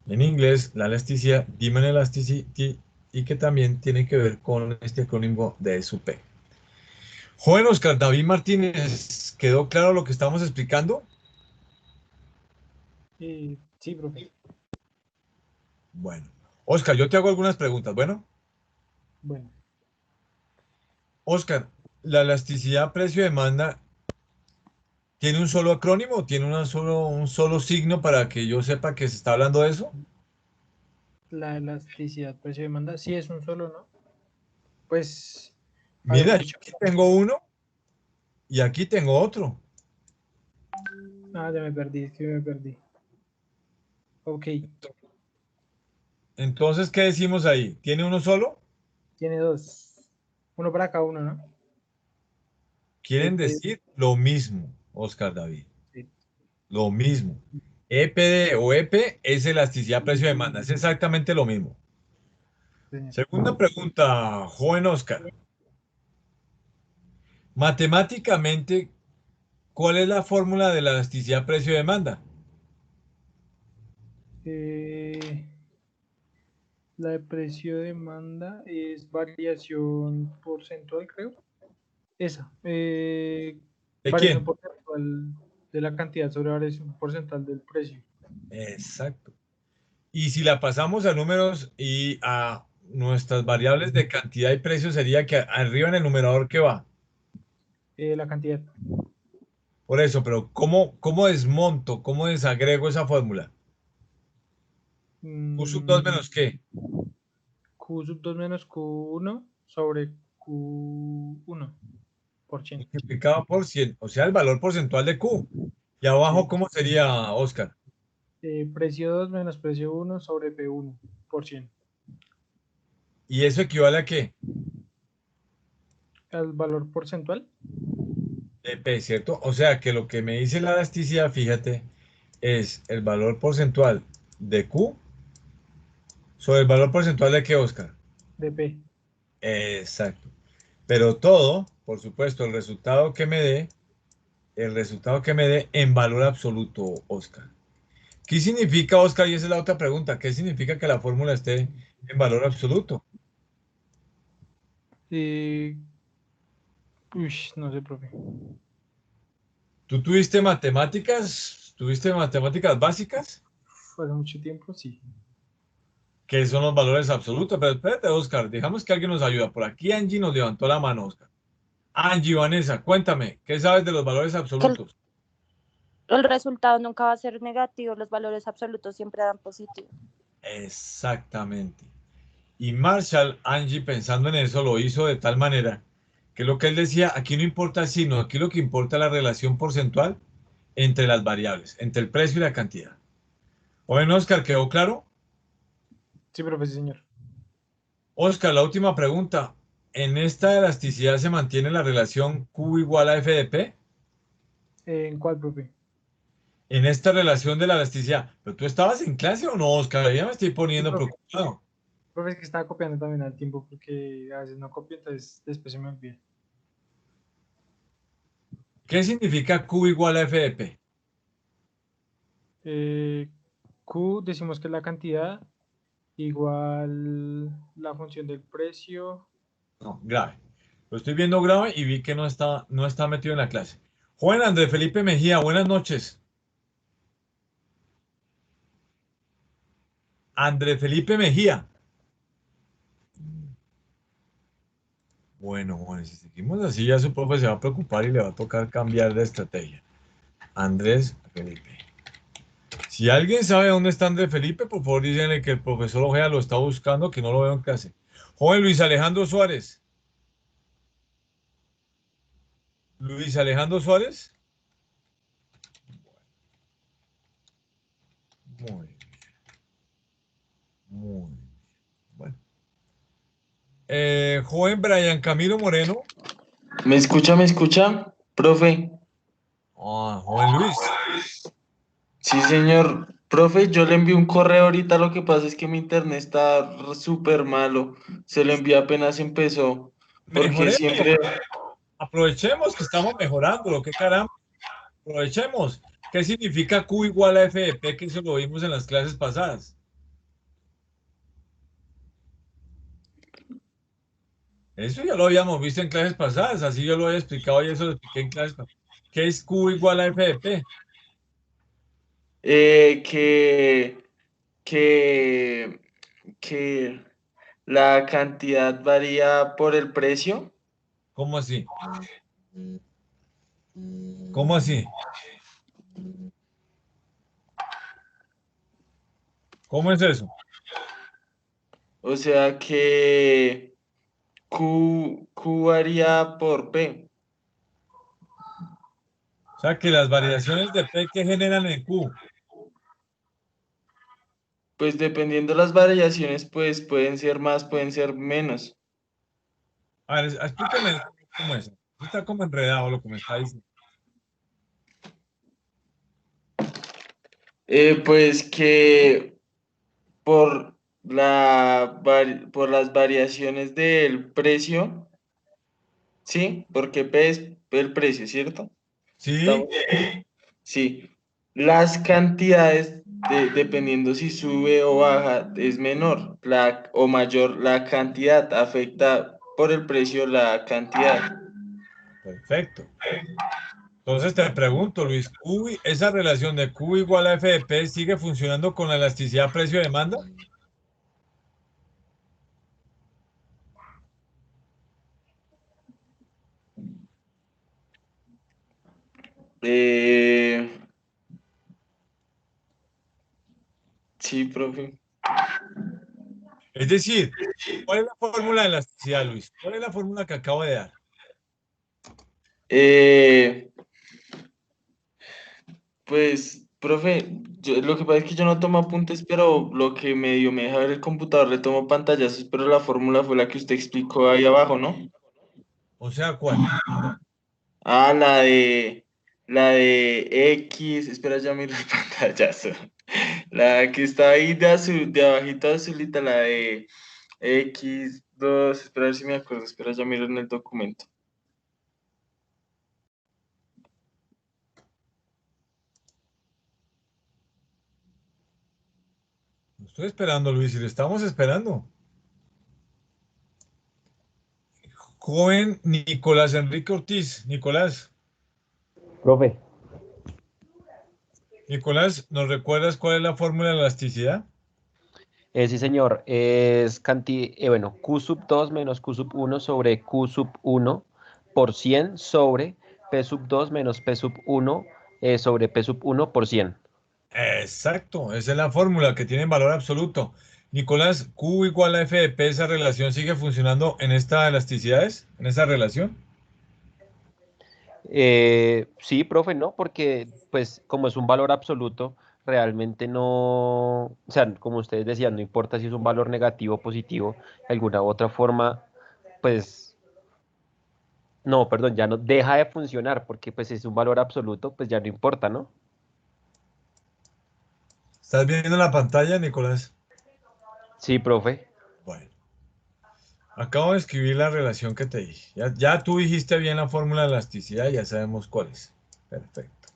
En inglés, la elasticidad, demand elasticity, y que también tiene que ver con este acrónimo de SUP. Joven Oscar David Martínez, ¿quedó claro lo que estamos explicando? Sí, profe. Bueno, Oscar, yo te hago algunas preguntas. Bueno, Bueno, Oscar, ¿la elasticidad precio-demanda tiene un solo acrónimo? ¿Tiene un solo signo para que yo sepa que se está hablando de eso? La elasticidad precio-demanda, sí es un solo, ¿no? Pues, Mira, habíamos yo dicho, aquí tengo uno y aquí tengo otro. ya me perdí, es que me perdí. Ok, Entonces, ¿qué decimos ahí? ¿Tiene uno solo? tiene dos. Uno para cada uno, ¿no? Quieren EP, decir lo mismo, Oscar David. sí, Lo mismo. EPD o EP es elasticidad precio-demanda. Es exactamente lo mismo. señor. Segunda pregunta, joven Oscar. Matemáticamente, ¿cuál es la fórmula de la elasticidad precio-demanda? Eh, la de precio-demanda es variación porcentual, creo. Esa. ¿De Variación quién? porcentual de la cantidad sobre variación porcentual del precio. Exacto. Y si la pasamos a números y a nuestras variables de cantidad y precio, sería que arriba en el numerador, ¿qué va? La cantidad. Por eso, pero ¿cómo desmonto, cómo desagrego esa fórmula? ¿Q sub 2 Mm, menos qué? Q sub 2 menos Q1 sobre Q1 por 100. Multiplicado por 100, o sea, el valor porcentual de Q. Y abajo, Sí. ¿cómo sería, Oscar? Precio 2 menos precio 1 sobre P1 por 100. ¿Y eso equivale a qué? Al valor porcentual. De P, ¿cierto? O sea, que lo que me dice la elasticidad, fíjate, es el valor porcentual de Q sobre el valor porcentual de qué, Oscar. De P. Exacto. Pero todo, por supuesto, el resultado que me dé en valor absoluto, Oscar. ¿Qué significa, Oscar? Y esa es la otra pregunta. ¿Qué significa que la fórmula esté en valor absoluto? Eh, no sé, profe. ¿Tú tuviste matemáticas? ¿Tuviste matemáticas básicas? Hace mucho tiempo, sí. ¿Qué son los valores absolutos? Pero espérate, Oscar, dejamos que alguien nos ayude. Por aquí Angie nos levantó la mano, Oscar. Angie, Vanessa, cuéntame, ¿qué sabes de los valores Que absolutos? el resultado nunca va a ser negativo, los valores absolutos siempre dan positivo. Exactamente. Y Marshall, Angie, pensando en eso, lo hizo de tal manera que lo que él decía, aquí no importa el signo, aquí lo que importa es la relación porcentual entre las variables, entre el precio y la cantidad. Bueno, Oscar, ¿quedó claro? Sí, profe, sí, señor. Oscar, la última pregunta. ¿En esta elasticidad se mantiene la relación Q igual a F de P? ¿En cuál, profe? En esta relación de la elasticidad. ¿Pero tú estabas en clase o no, Oscar? Ya me estoy Sí, poniendo profe. preocupado. Profe, es que estaba copiando también al tiempo porque a veces no copio, entonces después se me olvida. ¿Qué significa Q igual a F de P? Eh, Q decimos que es la cantidad, igual la función del precio. No, grave. Lo estoy viendo grave y vi que no está metido en la clase. Juan Andrés Felipe Mejía, buenas noches. Andrés Felipe Mejía. Bueno, Juan, si seguimos así, ya su profe se va a preocupar y le va a tocar cambiar de estrategia. Andrés Felipe. Si alguien sabe dónde está Andrés Felipe, por favor díganle que el profesor Ojea lo está buscando, que no lo veo en clase. Joven Luis Alejandro Suárez. Luis Alejandro Suárez. Muy bien, muy bien. Bueno. Joven Brian Camilo Moreno. ¿Me escucha, me escucha? Profe, Joven Luis. sí, señor. Profe, yo le envié un correo ahorita, lo que pasa es que mi internet está súper malo. Se lo envié apenas empezó, porque Mejoremos. siempre... Aprovechemos que estamos mejorando. Lo que caramba. Aprovechemos. ¿Qué significa Q igual a F de P? Que eso lo vimos en las clases pasadas. Eso ya lo habíamos visto en clases pasadas. Así yo lo había explicado y eso lo expliqué en clases pasadas. ¿Qué es Q igual a F de P? eh, que, que, que la cantidad varía por el precio. ¿Cómo así? ¿Cómo así? ¿Cómo es eso? O sea que Q varía por P. O sea que las variaciones de P que generan en Q. Pues dependiendo de las variaciones, pues pueden ser más, pueden ser menos. A ver, explícame cómo es. Eso está como enredado lo que me está diciendo. Pues que por por las variaciones del precio, ¿sí? Porque P es el precio, ¿cierto? ¿Sí? Estamos- Sí. Las cantidades, dependiendo si sube o baja, es menor o mayor la cantidad, afecta por el precio la cantidad. Perfecto. Entonces te pregunto, Luis, ¿esa relación de Q igual a F de P sigue funcionando con la elasticidad precio-demanda? Eh, sí, profe. Es decir, ¿cuál es la fórmula de elasticidad, Luis? ¿Cuál es la fórmula que acabo de dar? Eh, Pues, profe, lo que pasa es que yo no tomo apuntes, pero lo que medio me deja ver el computador le tomo pantallazos, pero la fórmula fue la que usted explicó ahí abajo, ¿no? O sea, ¿cuál? Ah, la de X, espera, ya miro el pantallazo. La que está ahí de azul, de abajito azulita, la de X2, espera a ver si me acuerdo, espera, ya miro en el documento. Lo estoy esperando, Luis, y le estamos esperando. Joven Nicolás Enrique Ortiz. Profe, Nicolás, ¿nos recuerdas cuál es la fórmula de la elasticidad? sí señor, es bueno, Q sub 2 menos Q sub 1 sobre Q sub 1 por 100 sobre P sub 2 menos P sub 1 sobre P sub 1 por 100. Exacto, esa es la fórmula que tiene valor absoluto. Nicolás, Q igual a F de P, ¿esa relación sigue funcionando en esta elasticidades? ¿En esa relación? Sí, profe, no, porque pues como es un valor absoluto, realmente no, o sea, como ustedes decían, no importa si es un valor negativo o positivo, de alguna u otra forma, pues, no, perdón, ya no deja de funcionar, porque pues si es un valor absoluto, pues ya no importa, ¿no? ¿Estás viendo la pantalla, Nicolás? Sí, profe. Bueno, acabo de escribir la relación que te dije. Ya tú dijiste bien la fórmula de elasticidad, ya sabemos cuál es. Perfecto.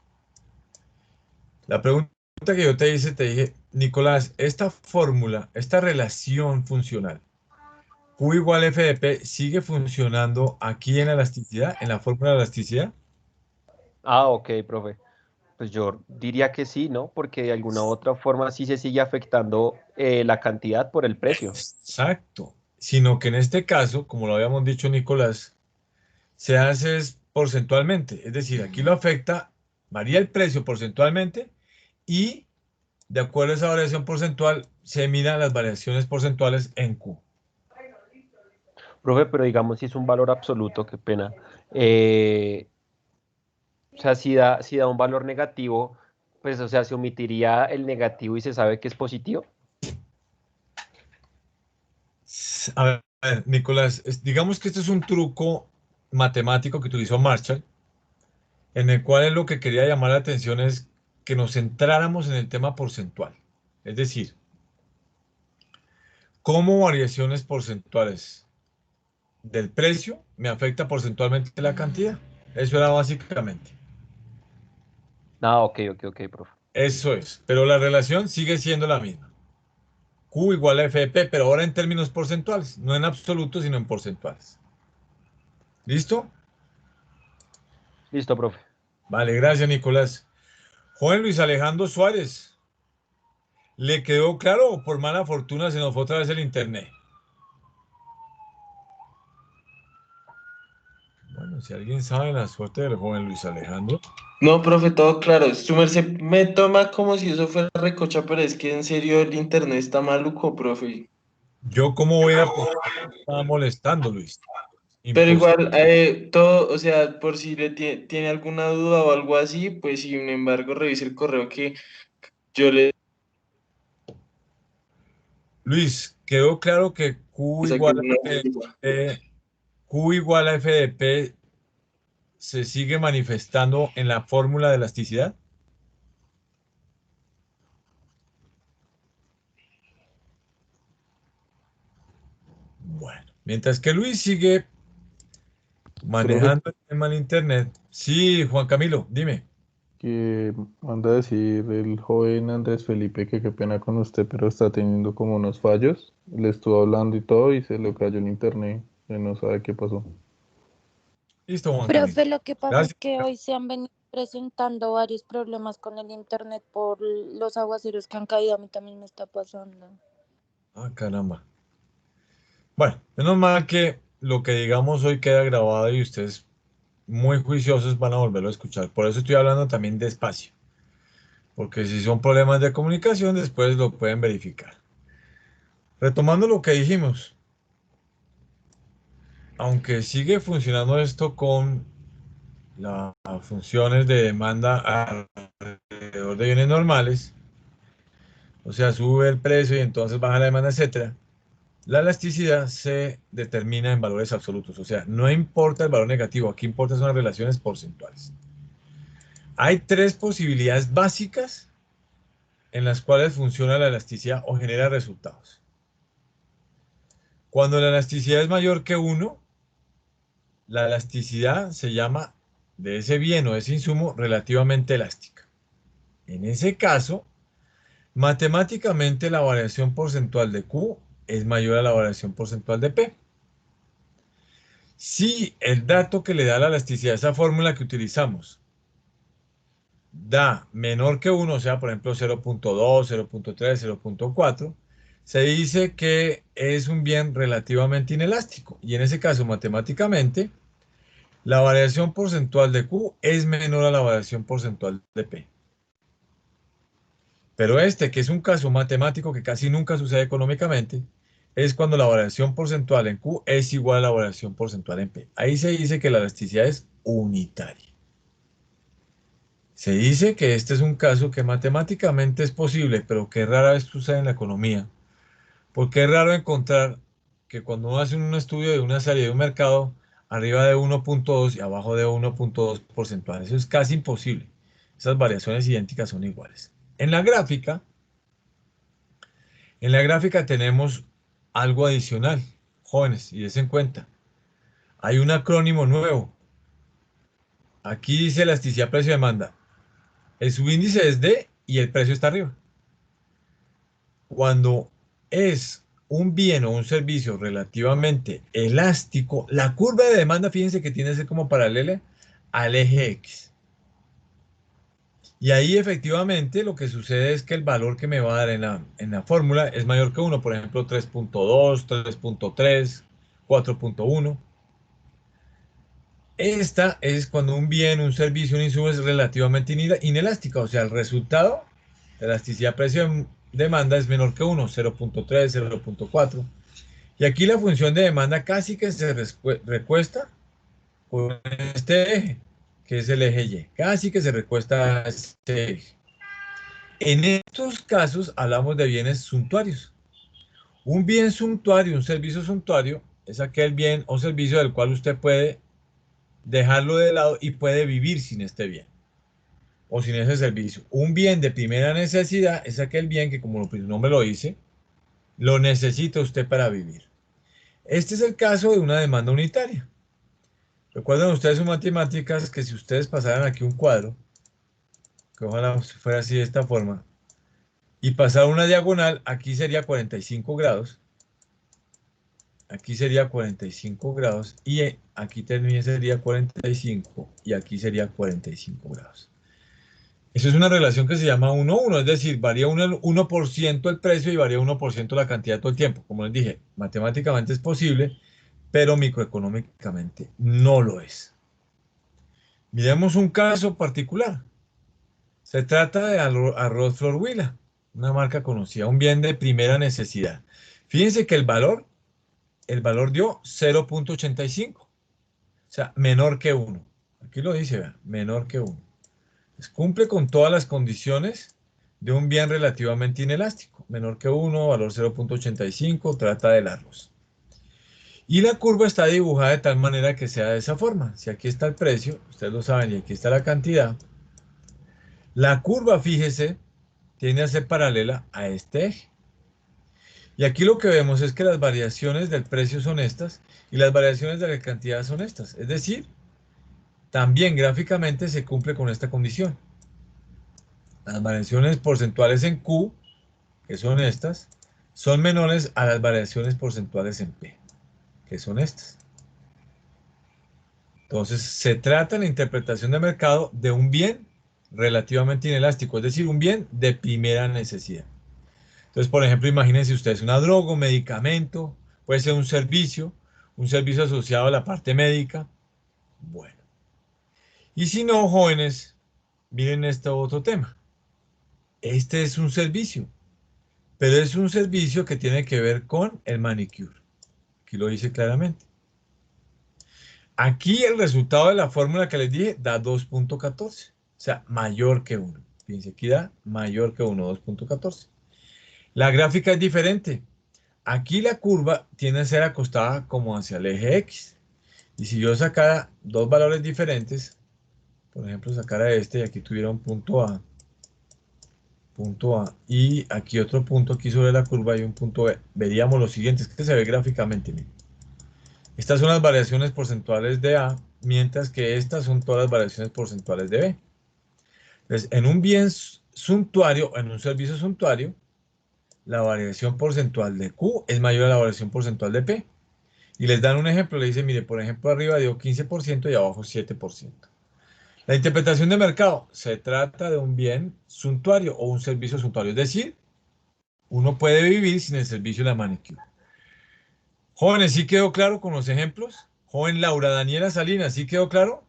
La pregunta que yo te hice, te dije, Nicolás, esta fórmula, esta relación funcional, Q igual F de P, ¿sigue funcionando aquí en la elasticidad, en la fórmula de elasticidad? Ah, ok, profe. Pues yo diría que sí, ¿no? Porque de alguna u otra forma sí se sigue afectando la cantidad por el precio. Exacto. Sino que en este caso, como lo habíamos dicho, Nicolás, se hace es porcentualmente. Es decir, aquí lo afecta, varía el precio porcentualmente y de acuerdo a esa variación porcentual, se miran las variaciones porcentuales en Q. Profe, pero digamos si es un valor absoluto, qué pena. Eh, o sea, si da un valor negativo, pues, o sea, se omitiría el negativo y se sabe que es positivo. A ver, Nicolás, digamos que este es un truco matemático que utilizó Marshall, en el cual él lo que quería llamar la atención es que nos centráramos en el tema porcentual. Es decir, cómo variaciones porcentuales del precio me afecta porcentualmente la cantidad. Eso era básicamente. Ah, ok, profe. Eso es. Pero la relación sigue siendo la misma. Q igual a FP, pero ahora en términos porcentuales. No en absoluto, sino en porcentuales. ¿Listo? Listo, profe. Vale, gracias, Nicolás. Joven Luis Alejandro Suárez, ¿le quedó claro o por mala fortuna se nos fue otra vez el internet? Bueno, si alguien sabe la suerte del joven Luis Alejandro. No, profe, todo claro. Su merced me toma como si eso fuera recocha, pero es que en serio el internet está maluco, profe. Yo cómo voy a estar molestando, Luis. Pero Imposible. igual, todo, o sea, por si tiene alguna duda o algo así, pues sin embargo, revise el correo que yo le Luis, quedó claro que saqué una duda. Q igual a F de P se sigue manifestando en la fórmula de elasticidad. Bueno, mientras que Luis sigue Profe, manejando el tema del internet. Sí, Juan Camilo, dime. que manda a decir el joven Andrés Felipe que qué pena con usted, pero está teniendo como unos fallos. Le estuvo hablando y todo y se le cayó el internet. Y no sabe qué pasó. Listo, Juan Camilo. Profe, lo que pasa es Gracias. que hoy se han venido presentando varios problemas con el internet por los aguaceros que han caído. A mí también me está pasando. Ah, caramba. Bueno, menos mal que lo que digamos hoy queda grabado y ustedes muy juiciosos van a volverlo a escuchar. Por eso estoy hablando también despacio, porque si son problemas de comunicación, después lo pueden verificar. Retomando lo que dijimos, aunque sigue funcionando esto con las funciones de demanda alrededor de bienes normales, o sea, sube el precio y entonces baja la demanda, etcétera. La elasticidad se determina en valores absolutos, o sea, no importa el valor negativo, aquí importan son las relaciones porcentuales. Hay tres posibilidades básicas en las cuales funciona la elasticidad o genera resultados. Cuando la elasticidad es mayor que 1, la elasticidad se llama de ese bien o ese insumo relativamente elástica. En ese caso, matemáticamente la variación porcentual de Q es mayor a la variación porcentual de P. Si el dato que le da la elasticidad, esa fórmula que utilizamos, da menor que 1, o sea, por ejemplo 0.2, 0.3, 0.4, se dice que es un bien relativamente inelástico. Y en ese caso, matemáticamente, la variación porcentual de Q es menor a la variación porcentual de P. Pero este, que es un caso matemático que casi nunca sucede económicamente, es cuando la variación porcentual en Q es igual a la variación porcentual en P. Ahí se dice que la elasticidad es unitaria. Se dice que este es un caso que matemáticamente es posible, pero que rara vez sucede en la economía, porque es raro encontrar que cuando uno hace un estudio de una serie de un mercado, arriba de 1.2 y abajo de 1.2 porcentual. Eso es casi imposible. Esas variaciones idénticas son iguales. En la gráfica tenemos algo adicional, jóvenes, y des en cuenta. Hay un acrónimo nuevo. Aquí dice elasticidad precio-demanda. El subíndice es D y el precio está arriba. Cuando es un bien o un servicio relativamente elástico, la curva de demanda, fíjense que tiene que ser como paralela al eje X. Y ahí efectivamente lo que sucede es que el valor que me va a dar en la fórmula es mayor que 1, por ejemplo 3.2, 3.3, 4.1. Esta es cuando un bien, un servicio, un insumo es relativamente inelástico, o sea, el resultado de elasticidad precio-demanda es menor que 1, 0.3, 0.4. Y aquí la función de demanda casi que se recuesta con este eje, que es el eje Y. Casi que se recuesta a este eje. En estos casos hablamos de bienes suntuarios. Un bien suntuario, un servicio suntuario, es aquel bien o servicio del cual usted puede dejarlo de lado y puede vivir sin este bien o sin ese servicio. Un bien de primera necesidad es aquel bien que, como su nombre lo dice, lo necesita usted para vivir. Este es el caso de una demanda unitaria. Recuerden ustedes sus matemáticas que si ustedes pasaran aquí un cuadro, que ojalá fuera así de esta forma, y pasar una diagonal, aquí sería 45 grados, aquí sería 45 grados, y aquí también sería 45, y aquí sería 45 grados. Eso es una relación que se llama 1-1, es decir, varía 1% el precio y varía 1% la cantidad todo el tiempo. Como les dije, matemáticamente es posible, pero microeconómicamente no lo es. Miremos un caso particular. Se trata de arroz Flor Huila, una marca conocida, un bien de primera necesidad. Fíjense que el valor dio 0.85. O sea, menor que 1. Aquí lo dice, vean, menor que 1. Pues cumple con todas las condiciones de un bien relativamente inelástico. Menor que 1, valor 0.85, trata de largos. Y la curva está dibujada de tal manera que sea de esa forma. Si aquí está el precio, ustedes lo saben, y aquí está la cantidad, la curva, fíjese, tiende a ser paralela a este eje. Y aquí lo que vemos es que las variaciones del precio son estas y las variaciones de la cantidad son estas. Es decir, también gráficamente se cumple con esta condición. Las variaciones porcentuales en Q, que son estas, son menores a las variaciones porcentuales en P, que son estas. Entonces, se trata en la interpretación de mercado de un bien relativamente inelástico, es decir, un bien de primera necesidad. Entonces, por ejemplo, imagínense ustedes una droga, un medicamento, puede ser un servicio asociado a la parte médica. Bueno. Y si no, jóvenes, miren este otro tema. Este es un servicio, pero es un servicio que tiene que ver con el manicure. Aquí lo dice claramente. Aquí el resultado de la fórmula que les dije da 2.14, o sea, mayor que 1. Fíjense, aquí da mayor que 1, 2.14. La gráfica es diferente. Aquí la curva tiende a ser acostada como hacia el eje X. Y si yo sacara dos valores diferentes, por ejemplo, sacara este y aquí tuviera un punto A, y aquí otro punto aquí sobre la curva y un punto B, veríamos lo siguiente, es que se ve gráficamente. Miren. Estas son las variaciones porcentuales de A, mientras que estas son todas las variaciones porcentuales de B. Entonces, en un bien suntuario, en un servicio suntuario, la variación porcentual de Q es mayor a la variación porcentual de P. Y les dan un ejemplo, le dicen, mire, por ejemplo, arriba dio 15% y abajo 7%. La interpretación de mercado, se trata de un bien suntuario o un servicio suntuario, es decir, uno puede vivir sin el servicio de la manicure. Jóvenes, ¿sí quedó claro con los ejemplos? Joven Laura Daniela Salinas, ¿sí quedó claro?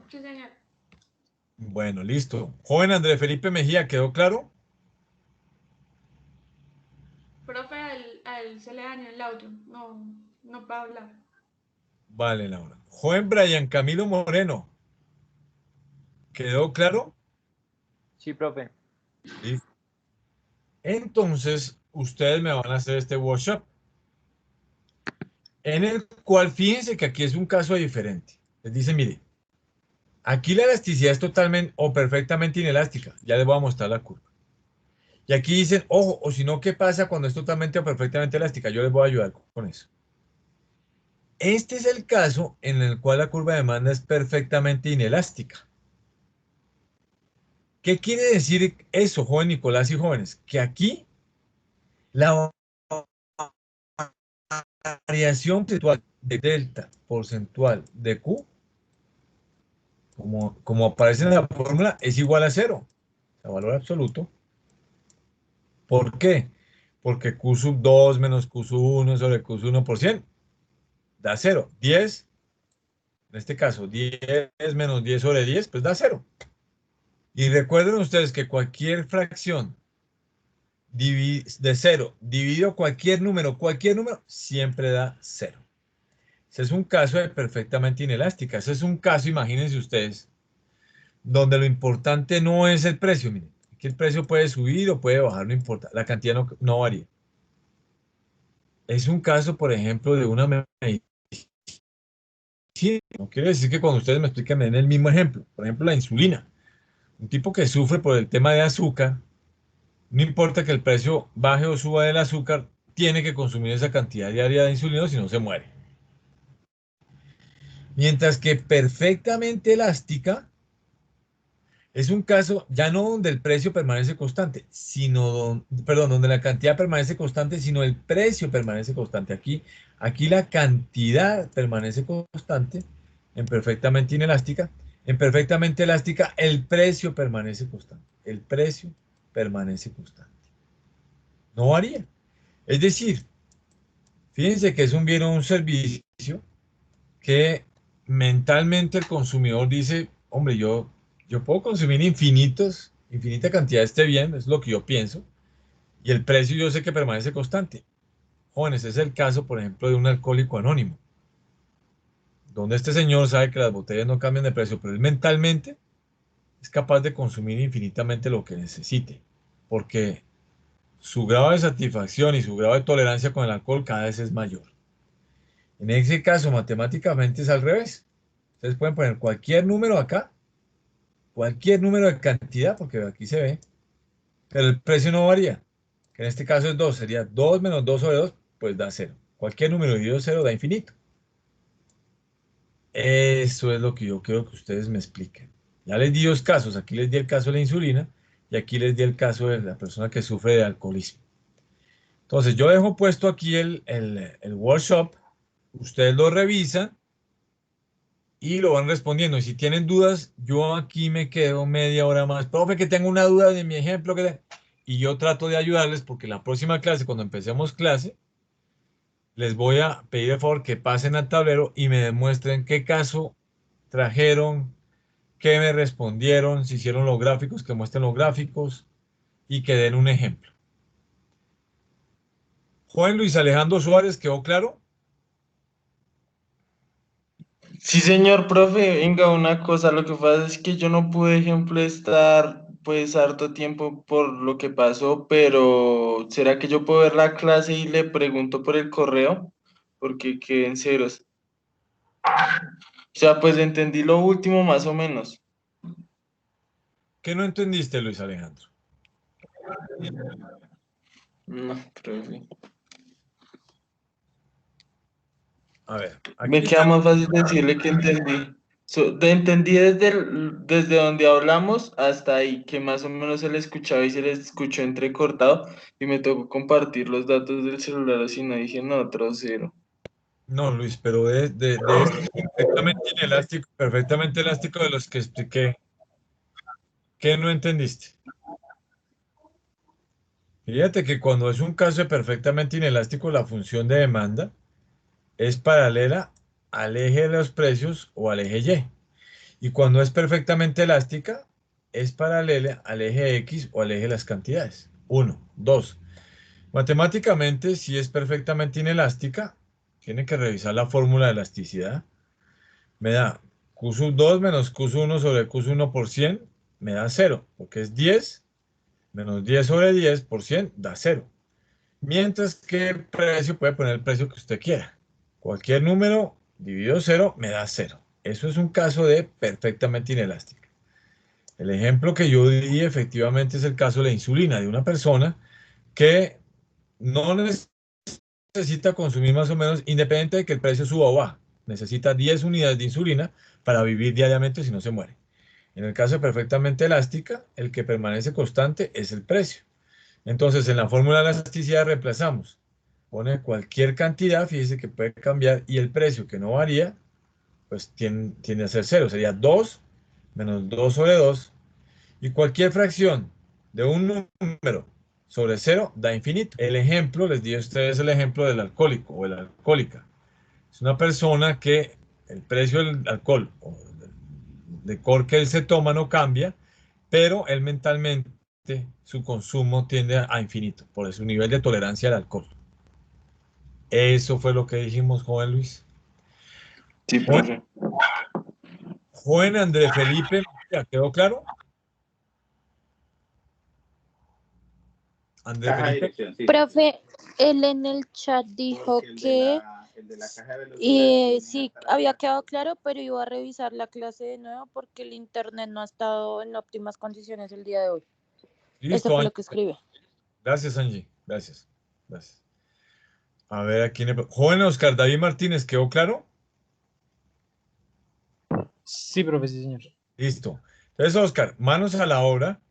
Sí, señor. Bueno, listo. Joven Andrés Felipe Mejía, ¿quedó claro? Profe, a él se le dañó el audio. No puedo hablar. Vale, Laura. Joven Brian Camilo Moreno, ¿quedó claro? Sí, profe. Listo. Entonces, ustedes me van a hacer este workshop, en el cual fíjense que aquí es un caso diferente. Les dice, mire, aquí la elasticidad es totalmente o perfectamente inelástica. Ya les voy a mostrar la curva. Y aquí dicen, ojo, o si no, ¿qué pasa cuando es totalmente o perfectamente elástica? Yo les voy a ayudar con eso. Este es el caso en el cual la curva de demanda es perfectamente inelástica. ¿Qué quiere decir eso, joven Nicolás y jóvenes? Que aquí la variación porcentual de delta porcentual de Q, como aparece en la fórmula, es igual a 0, el valor absoluto. ¿Por qué? Porque Q sub 2 menos Q sub 1 sobre Q sub 1% da 0. 10, en este caso, 10 menos 10 sobre 10, pues da 0. Y recuerden ustedes que cualquier fracción de 0 dividido cualquier número, siempre da 0. Ese es un caso de perfectamente inelástica. Ese es un caso, imagínense ustedes, donde lo importante no es el precio. Miren, que el precio puede subir o puede bajar, no importa. La cantidad no varía. Es un caso, por ejemplo, de una medicina. No quiere decir que cuando ustedes me expliquen me den el mismo ejemplo. Por ejemplo, la insulina. Un tipo que sufre por el tema de azúcar, no importa que el precio baje o suba del azúcar, tiene que consumir esa cantidad diaria de insulina, si no se muere. Mientras que perfectamente elástica es un caso ya no donde el precio permanece constante, donde la cantidad permanece constante, sino el precio permanece constante. Aquí la cantidad permanece constante en perfectamente inelástica. En perfectamente elástica, el precio permanece constante. El precio permanece constante. No varía. Es decir, fíjense que es un bien o un servicio que mentalmente el consumidor dice, hombre, yo puedo consumir infinitos infinita cantidad esté bien, es lo que yo pienso, y el precio yo sé que permanece constante. Jóvenes, es el caso, por ejemplo, de un alcohólico anónimo, donde este señor sabe que las botellas no cambian de precio, pero él mentalmente es capaz de consumir infinitamente lo que necesite, porque su grado de satisfacción y su grado de tolerancia con el alcohol cada vez es mayor. En ese caso, matemáticamente es al revés. Ustedes pueden poner cualquier número acá, cualquier número de cantidad, porque aquí se ve, pero el precio no varía, que en este caso es 2, sería 2 menos 2 sobre 2, pues da 0. Cualquier número dividido 0 da infinito. Eso es lo que yo quiero que ustedes me expliquen. Ya les di dos casos, aquí les di el caso de la insulina y aquí les di el caso de la persona que sufre de alcoholismo. Entonces yo dejo puesto aquí el workshop, ustedes lo revisan y lo van respondiendo. Y si tienen dudas, yo aquí me quedo media hora más. Profe, que tengo una duda de mi ejemplo. Y yo trato de ayudarles porque la próxima clase, cuando empecemos clase, les voy a pedir el favor que pasen al tablero y me demuestren qué caso trajeron, qué me respondieron, si hicieron los gráficos, que muestren los gráficos y que den un ejemplo. Juan Luis Alejandro Suárez, ¿quedó claro? Sí, señor profe, venga, una cosa, lo que pasa es que yo no pude, ejemplo, estar pues harto tiempo por lo que pasó, pero ¿será que yo puedo ver la clase y le pregunto por el correo? Porque quedé en ceros. O sea, pues entendí lo último más o menos. ¿Qué no entendiste, Luis Alejandro? No, profe. A ver, Me aquí queda están. más fácil decirle que entendí. Entendí desde donde hablamos hasta ahí, que más o menos se le escuchaba y se le escuchó entrecortado, y me tocó compartir los datos del celular, así no dije, no, otro cero. No, Luis, pero de esto perfectamente elástico de los que expliqué, ¿qué no entendiste? Fíjate que cuando es un caso de perfectamente inelástico, la función de demanda es paralela al eje de los precios o al eje Y. Y cuando es perfectamente elástica, es paralela al eje X o al eje de las cantidades. Uno. Dos. Matemáticamente, si es perfectamente inelástica, tiene que revisar la fórmula de elasticidad. Me da Q sub 2 menos Q sub 1 sobre Q sub 1 por 100, me da 0, porque es 10 menos 10 sobre 10 por 100 da 0. Mientras que el precio puede poner el precio que usted quiera. Cualquier número dividido 0 me da 0. Eso es un caso de perfectamente inelástica. El ejemplo que yo di efectivamente es el caso de la insulina, de una persona que no necesita consumir más o menos, independiente de que el precio suba o baja. Necesita 10 unidades de insulina para vivir diariamente si no se muere. En el caso de perfectamente elástica, el que permanece constante es el precio. Entonces, en la fórmula de la elasticidad reemplazamos. Pone cualquier cantidad, fíjese que puede cambiar, y el precio que no varía, pues tiende a ser cero. Sería 2 menos 2 sobre 2. Y cualquier fracción de un número sobre cero da infinito. El ejemplo, les di a ustedes el ejemplo del alcohólico o de la alcohólica. Es una persona que el precio del alcohol o del licor que él se toma no cambia, pero él mentalmente su consumo tiende a infinito por su nivel de tolerancia al alcohol. Eso fue lo que dijimos, joven Luis. Sí, Joven, profe. joven André Felipe, ¿ya quedó claro? André Felipe. Profe, él en el chat dijo que sí había quedado claro, pero iba a revisar la clase de nuevo porque el internet no ha estado en óptimas condiciones el día de hoy. Eso Listo, fue Angie. lo que escribe. Gracias, Angie. Gracias. Gracias. A ver, aquí. Joven Oscar David Martínez, ¿quedó claro? Sí, profe, sí, señor. Listo. Entonces, Oscar, manos a la obra,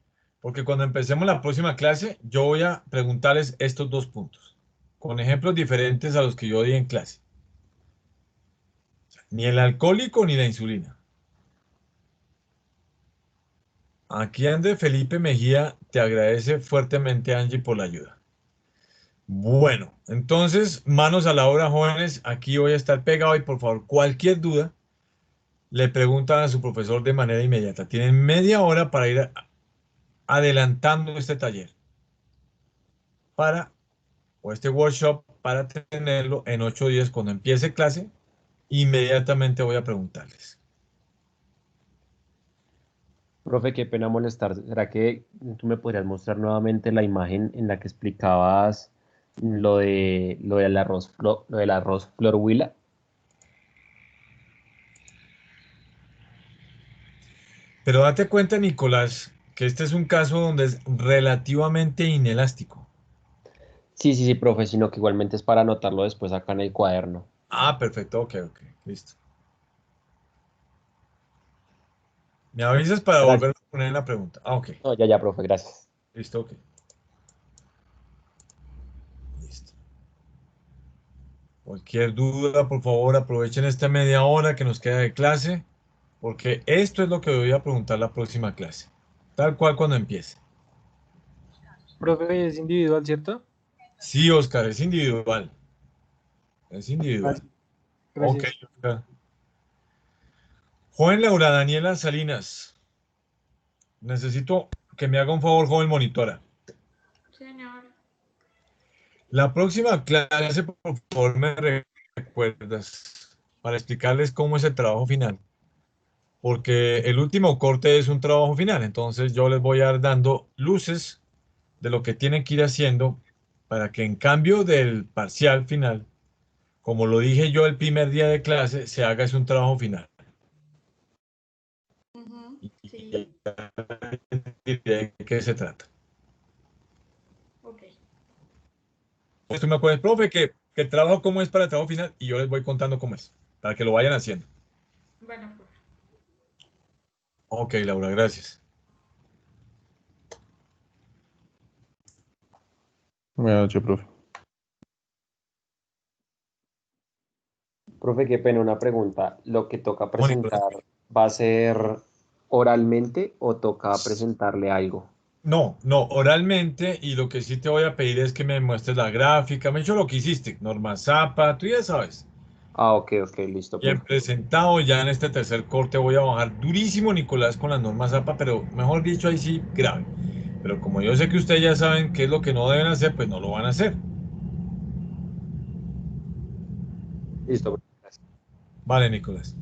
porque cuando empecemos la próxima clase, yo voy a preguntarles estos dos puntos, con ejemplos diferentes a los que yo di en clase. Ni el alcohólico ni la insulina. Aquí André Felipe Mejía te agradece fuertemente, Angie, por la ayuda. Bueno, entonces, manos a la obra, jóvenes. Aquí voy a estar pegado y por favor, cualquier duda, le preguntan a su profesor de manera inmediata. Tienen media hora para ir adelantando este taller o este workshop para tenerlo en 8 días cuando empiece clase. Inmediatamente voy a preguntarles. Profe, qué pena molestar. ¿Será que tú me podrías mostrar nuevamente la imagen en la que explicabas lo del arroz flor huila? Pero date cuenta, Nicolás, que este es un caso donde es relativamente inelástico. Sí, sí, sí, profe, sino que igualmente es para anotarlo después acá en el cuaderno. Ah, perfecto, ok, listo. Me avisas para Gracias. volver a poner la pregunta. Ah, ok, No, ya, ya, profe, gracias. listo, ok. Listo. Cualquier duda, por favor, aprovechen esta media hora que nos queda de clase, porque esto es lo que voy a preguntar la próxima clase, tal cual cuando empiece. Profe, es individual, ¿cierto? Sí, Oscar, es individual. Es individual. Gracias. Ok, Gracias. Oscar. Joven Laura Daniela Salinas, necesito que me haga un favor, joven monitora. Señor. La próxima clase, por favor, me recuerdas para explicarles cómo es el trabajo final, porque el último corte es un trabajo final, entonces yo les voy a ir dando luces de lo que tienen que ir haciendo para que en cambio del parcial final, como lo dije yo el primer día de clase, se haga ese un trabajo final. Ujú, Y sí, ya diré de qué se trata. ok. Pues tú me acuerdas, profe, que el trabajo cómo es para el trabajo final y yo les voy contando cómo es, para que lo vayan haciendo. Bueno, pues. Ok, Laura, gracias. Buenas noches, profe. Profe, qué pena, una pregunta. ¿Lo que toca No, Nicolás. presentar va a ser oralmente o toca presentarle algo? No, no, oralmente, y lo que sí te voy a pedir es que me muestres la gráfica, me he hecho lo que hiciste, Norma Zapa, tú ya sabes. Ah, ok, ok, listo, Bien profe. presentado, ya en este tercer corte voy a bajar durísimo, Nicolás, con las normas Zapa, pero mejor dicho, ahí sí, grave. Pero como yo sé que ustedes ya saben qué es lo que no deben hacer, pues no lo van a hacer. Listo, profe, gracias. Vale, Nicolás.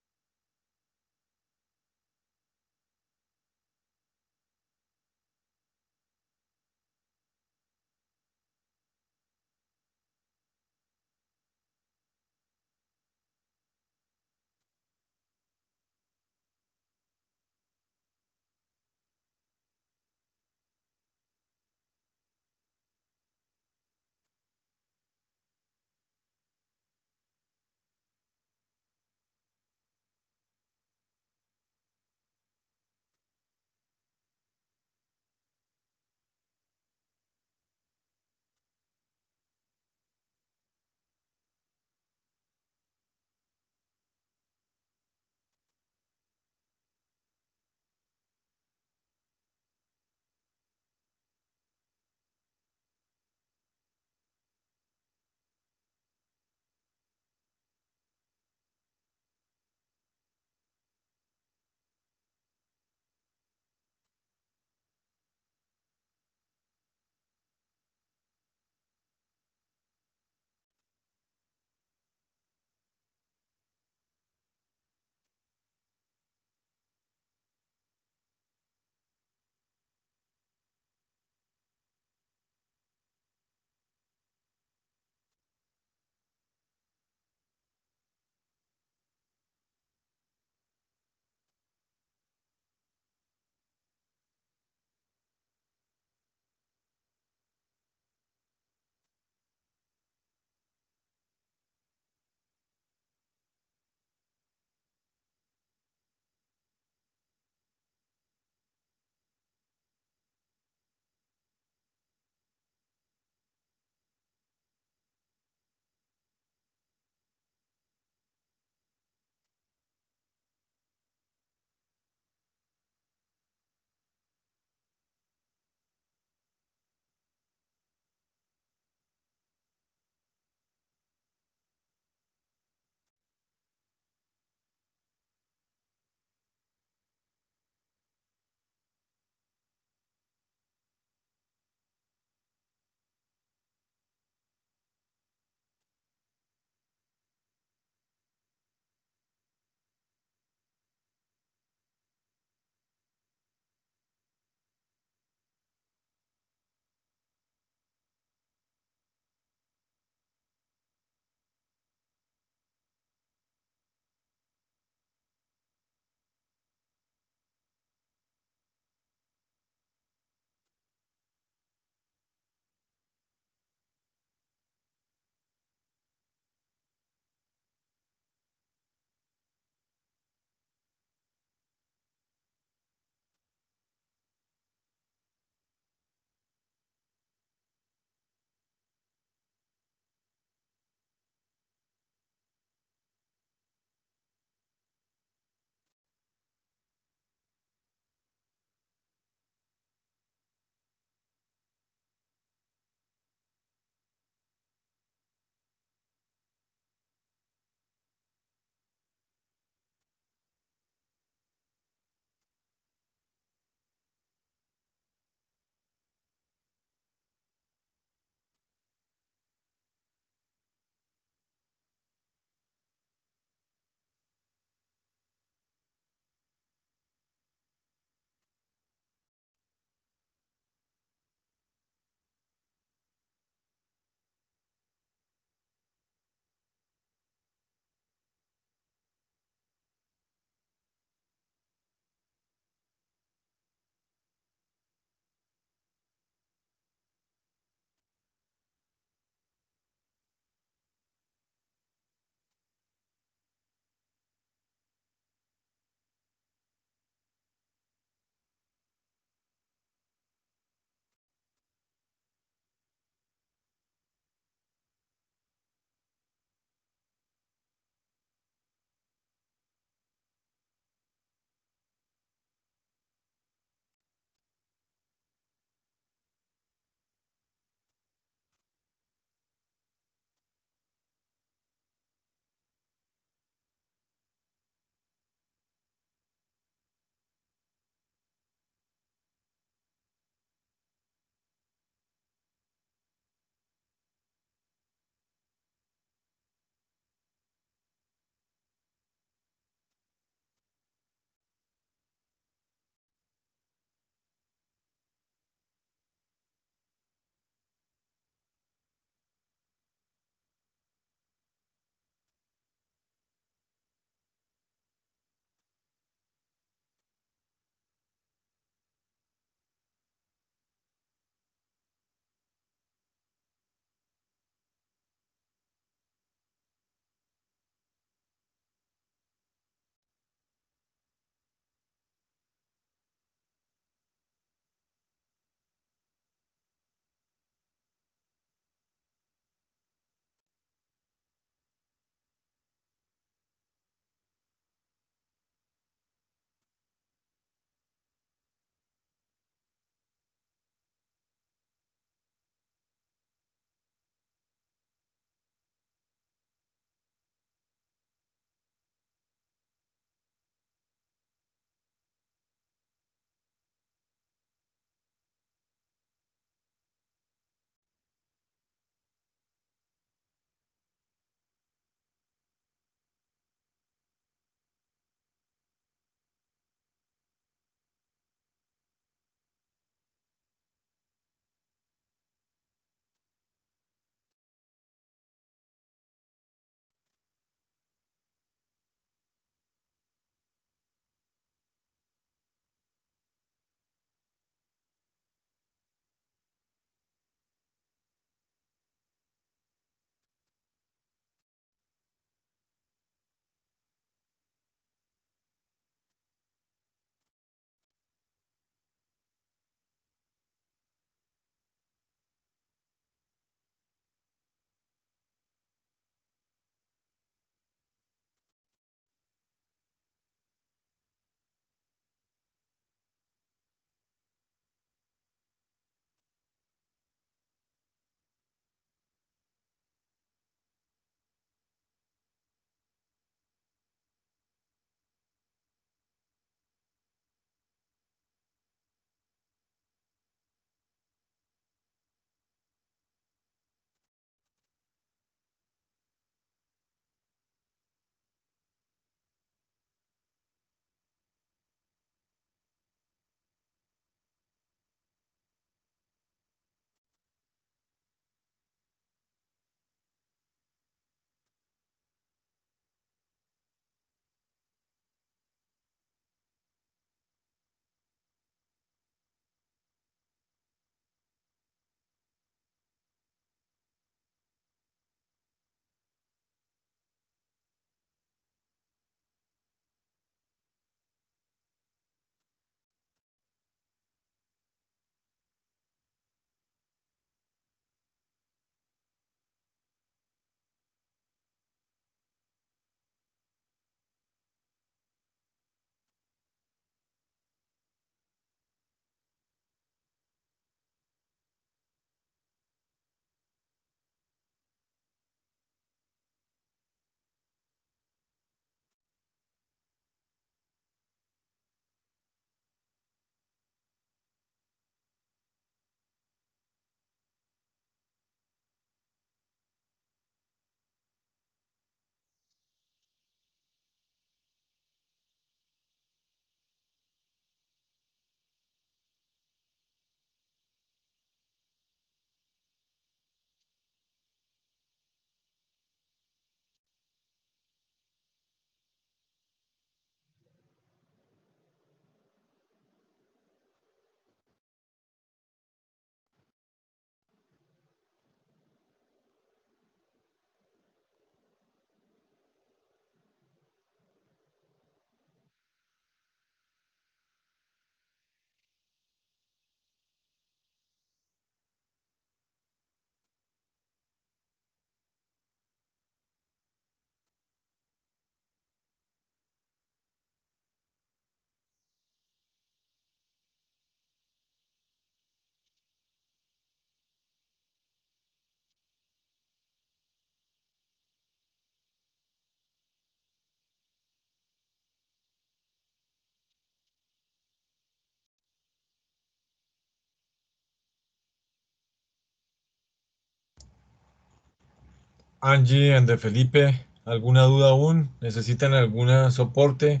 Angie, André Felipe, ¿alguna duda aún? ¿Necesitan algún soporte?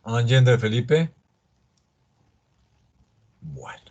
Angie, André Felipe. Bueno.